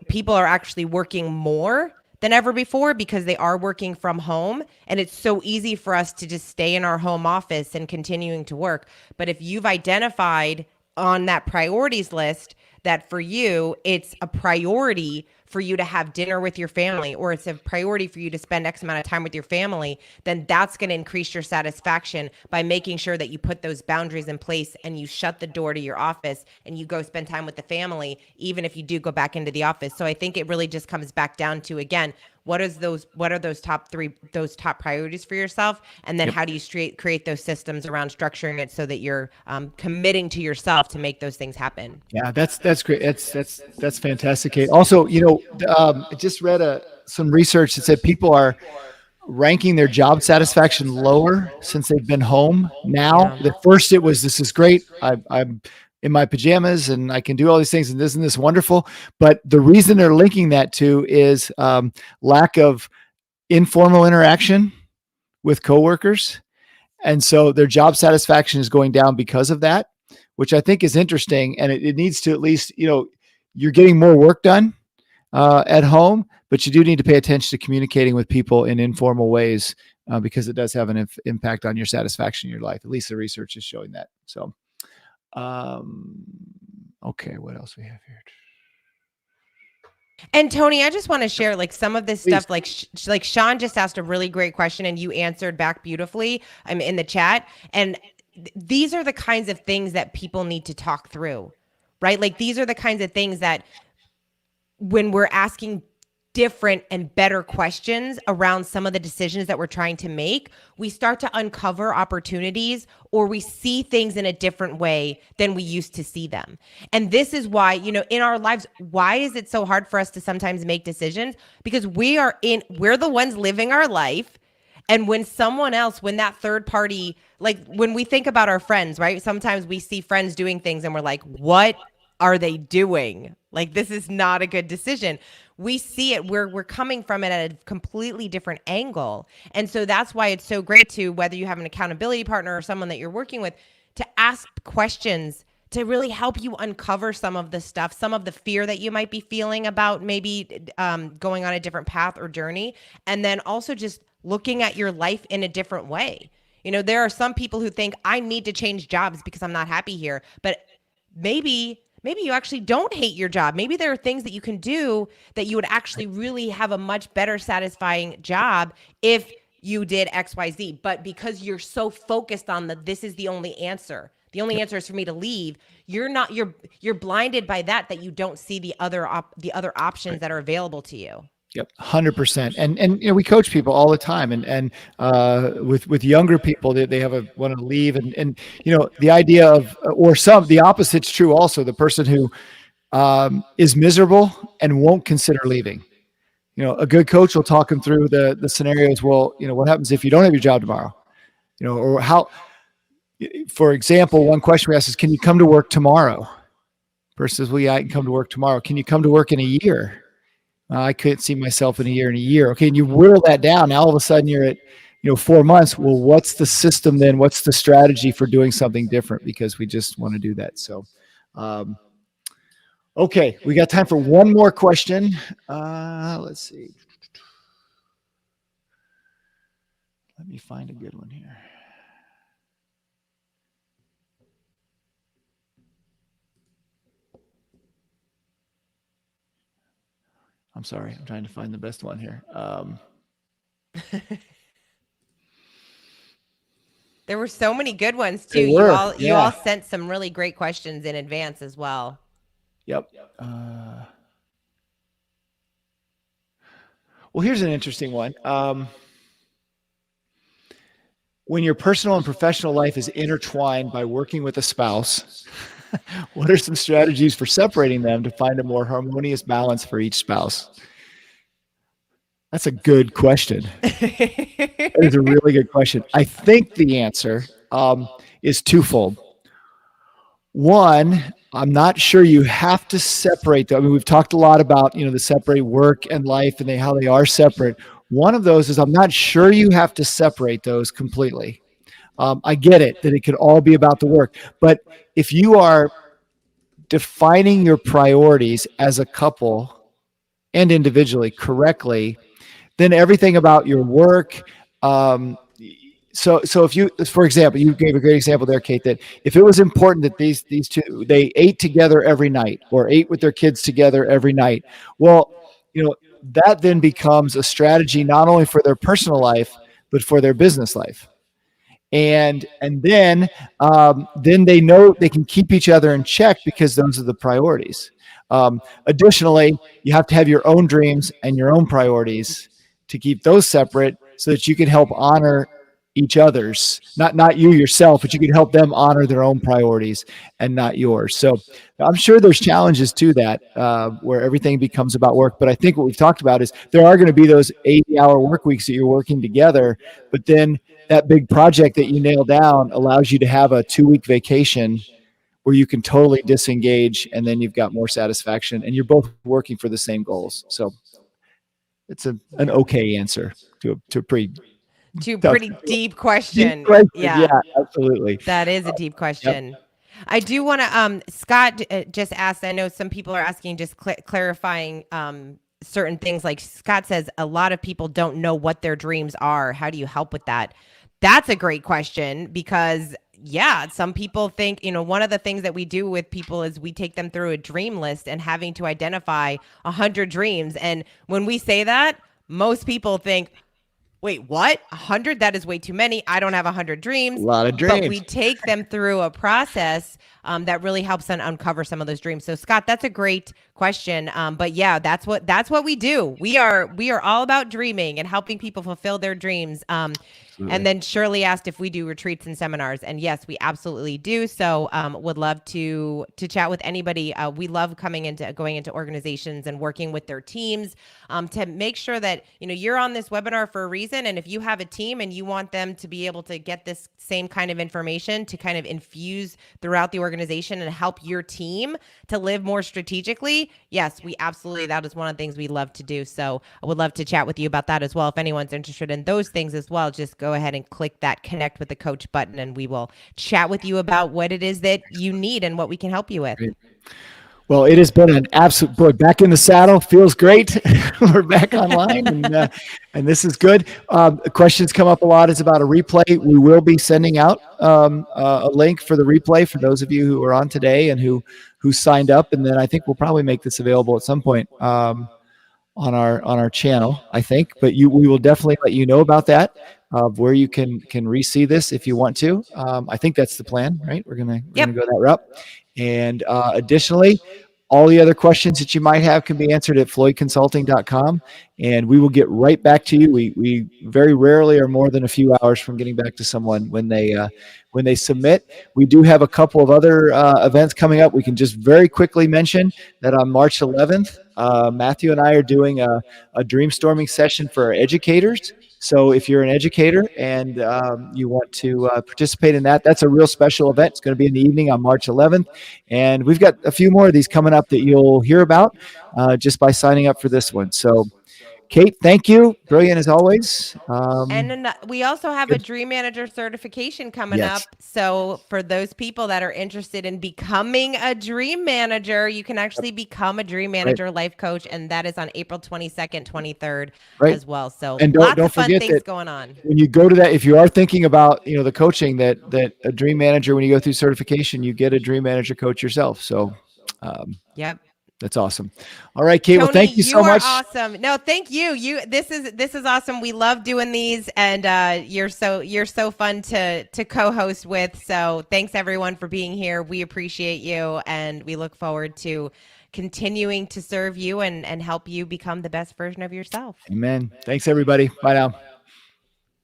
Speaker 2: people are actually working more than ever before because they are working from home. And it's so easy for us to just stay in our home office and continuing to work. But if you've identified on that priorities list that for you, it's a priority for you to have dinner with your family, or it's a priority for you to spend X amount of time with your family, then that's going to increase your satisfaction by making sure that you put those boundaries in place and you shut the door to your office and you go spend time with the family, even if you do go back into the office. So I think it really just comes back down to, again, what are those top priorities for yourself? And then how do you create those systems around structuring it so that you're committing to yourself to make those things happen?
Speaker 1: Yeah, that's great. That's fantastic, Kate. Also, I just read some research that said people are ranking their job satisfaction lower since they've been home. Now,
Speaker 2: Yeah.
Speaker 1: at first it was, this is great. I'm in my pajamas and I can do all these things, and isn't this wonderful? But the reason they're linking that to is lack of informal interaction with coworkers. And so their job satisfaction is going down because of that, which I think is interesting. And it needs to, at least, you're getting more work done at home, but you do need to pay attention to communicating with people in informal ways because it does have an impact on your satisfaction in your life. At least the research is showing that. So, okay, what else we have here?
Speaker 2: And Tony, I just want to share like some of this
Speaker 1: Please.
Speaker 2: stuff. Like Sean just asked a really great question, and you answered back beautifully. I'm in the chat, and these are the kinds of things that people need to talk through, right? Like these are the kinds of things that when we're asking different and better questions around some of the decisions that we're trying to make, we start to uncover opportunities, or we see things in a different way than we used to see them. And this is why, in our lives, why is it so hard for us to sometimes make decisions? Because we're the ones living our life. And when someone else, when that third party, like when we think about our friends, right? Sometimes we see friends doing things and we're like, what are they doing? Like, this is not a good decision. We see it, we're coming from it at a completely different angle. And so that's why it's so great to, whether you have an accountability partner or someone that you're working with, to ask questions to really help you uncover some of the stuff, some of the fear that you might be feeling about maybe going on a different path or journey. And then also just looking at your life in a different way. There are some people who think, I need to change jobs because I'm not happy here. But maybe you actually don't hate your job. Maybe there are things that you can do that you would actually really have a much better satisfying job if you did X, Y, Z. But because you're so focused on this is the only answer. The only answer is for me to leave. You're blinded by that you don't see the other options that are available to you.
Speaker 1: Yep, 100%. And we coach people all the time, and with younger people, they want to leave, and the idea of, or the opposite's true also. The person who is miserable and won't consider leaving. A good coach will talk them through the scenarios. Well, what happens if you don't have your job tomorrow? Or how. For example, one question we ask is, can you come to work tomorrow? Person says, well, yeah, I can come to work tomorrow. Can you come to work in a year? I couldn't see myself in a year. Okay. And you whittle that down. Now all of a sudden you're at, 4 months. Well, what's the system then? What's the strategy for doing something different? Because we just want to do that. So, okay. We got time for one more question. Let's see. Let me find a good one here. I'm sorry. I'm trying to find the best one here.
Speaker 2: There were so many good ones too. You all sent some really great questions in advance as well.
Speaker 1: Yep. Well, here's an interesting one. When your personal and professional life is intertwined by working with a spouse, what are some strategies for separating them to find a more harmonious balance for each spouse? That's a good question. That is a really good question. I think the answer is twofold. One, I'm not sure you have to separate them. I mean, we've talked a lot about, the separate work and life and how they are separate. One of those is, I'm not sure you have to separate those completely. I get it that it could all be about the work, but if you are defining your priorities as a couple and individually correctly, then everything about your work. So if you, for example, you gave a great example there, Kate, that if it was important that these two, they ate together every night or ate with their kids together every night, well, that then becomes a strategy not only for their personal life, but for their business life. And then they know they can keep each other in check because those are the priorities. Additionally, you have to have your own dreams and your own priorities to keep those separate so that you can help honor each other's, not you yourself, but you can help them honor their own priorities and not yours. So I'm sure there's challenges to that, where everything becomes about work. But I think what we've talked about is there are going to be those 80-hour work weeks that you're working together, but then that big project that you nail down allows you to have a 2-week vacation where you can totally disengage, and then you've got more satisfaction, and you're both working for the same goals. So it's an okay answer to a pretty
Speaker 2: deep question.
Speaker 1: deep question.
Speaker 2: Yeah.
Speaker 1: Absolutely.
Speaker 2: That is a deep question. I do want to, Scott just asked, I know some people are asking, just clarifying certain things. Like Scott says, a lot of people don't know what their dreams are. How do you help with that? That's a great question, because some people think, one of the things that we do with people is we take them through a dream list and having to identify 100 dreams. And when we say that, most people think, wait, what? 100? That is way too many. I don't have 100 dreams.
Speaker 1: A lot of dreams.
Speaker 2: But we take them through a process that really helps them uncover some of those dreams. So Scott, that's a great question. But yeah, that's what we do. We are all about dreaming and helping people fulfill their dreams. And then Shirley asked if we do retreats and seminars, and yes, we absolutely do. So would love to chat with anybody. We love going into organizations and working with their teams to make sure that you're on this webinar for a reason. And if you have a team and you want them to be able to get this same kind of information to kind of infuse throughout the organization and help your team to live more strategically, yes, we absolutely, that is one of the things we love to do. So I would love to chat with you about that as well. If anyone's interested in those things as well, just go ahead and click that connect with the coach button, and we will chat with you about what it is that you need and what we can help you with.
Speaker 1: Great. Well, it has been an absolute, boy, back in the saddle. Feels great. We're back online, and this is good. Questions come up a lot. It's about a replay. We will be sending out a link for the replay for those of you who are on today and who signed up. And then I think we'll probably make this available at some point on our channel, I think. But we will definitely let you know about that, where you can re-see this if you want to. I think that's the plan, right? We're gonna go that route. And additionally, all the other questions that you might have can be answered at floydconsulting.com, and we will get right back to you. We very rarely are more than a few hours from getting back to someone when they submit. We do have a couple of other events coming up. We can just very quickly mention that on March 11th, Matthew and I are doing a dreamstorming session for our educators. So if you're an educator and you want to participate in that, that's a real special event. It's going to be in the evening on March 11th. And we've got a few more of these coming up that you'll hear about just by signing up for this one. So, Kate, thank you. Brilliant as always.
Speaker 2: And then we also have a Dream Manager certification coming up. So for those people that are interested in becoming a Dream Manager, you can actually become a Dream Manager life coach. And that is on April 22nd, 23rd as well. So
Speaker 1: and
Speaker 2: lots
Speaker 1: don't
Speaker 2: of fun
Speaker 1: forget
Speaker 2: things
Speaker 1: that
Speaker 2: going on.
Speaker 1: When you go to that, if you are thinking about, the coaching that a Dream Manager, when you go through certification, you get a Dream Manager coach yourself. So, that's awesome. All right, Kate.
Speaker 2: Tony,
Speaker 1: well, thank you so much.
Speaker 2: You are awesome. No, thank you. This is awesome. We love doing these, and you're so fun to co-host with. So thanks everyone for being here. We appreciate you, and we look forward to continuing to serve you and help you become the best version of yourself.
Speaker 1: Amen. Thanks everybody. Bye now.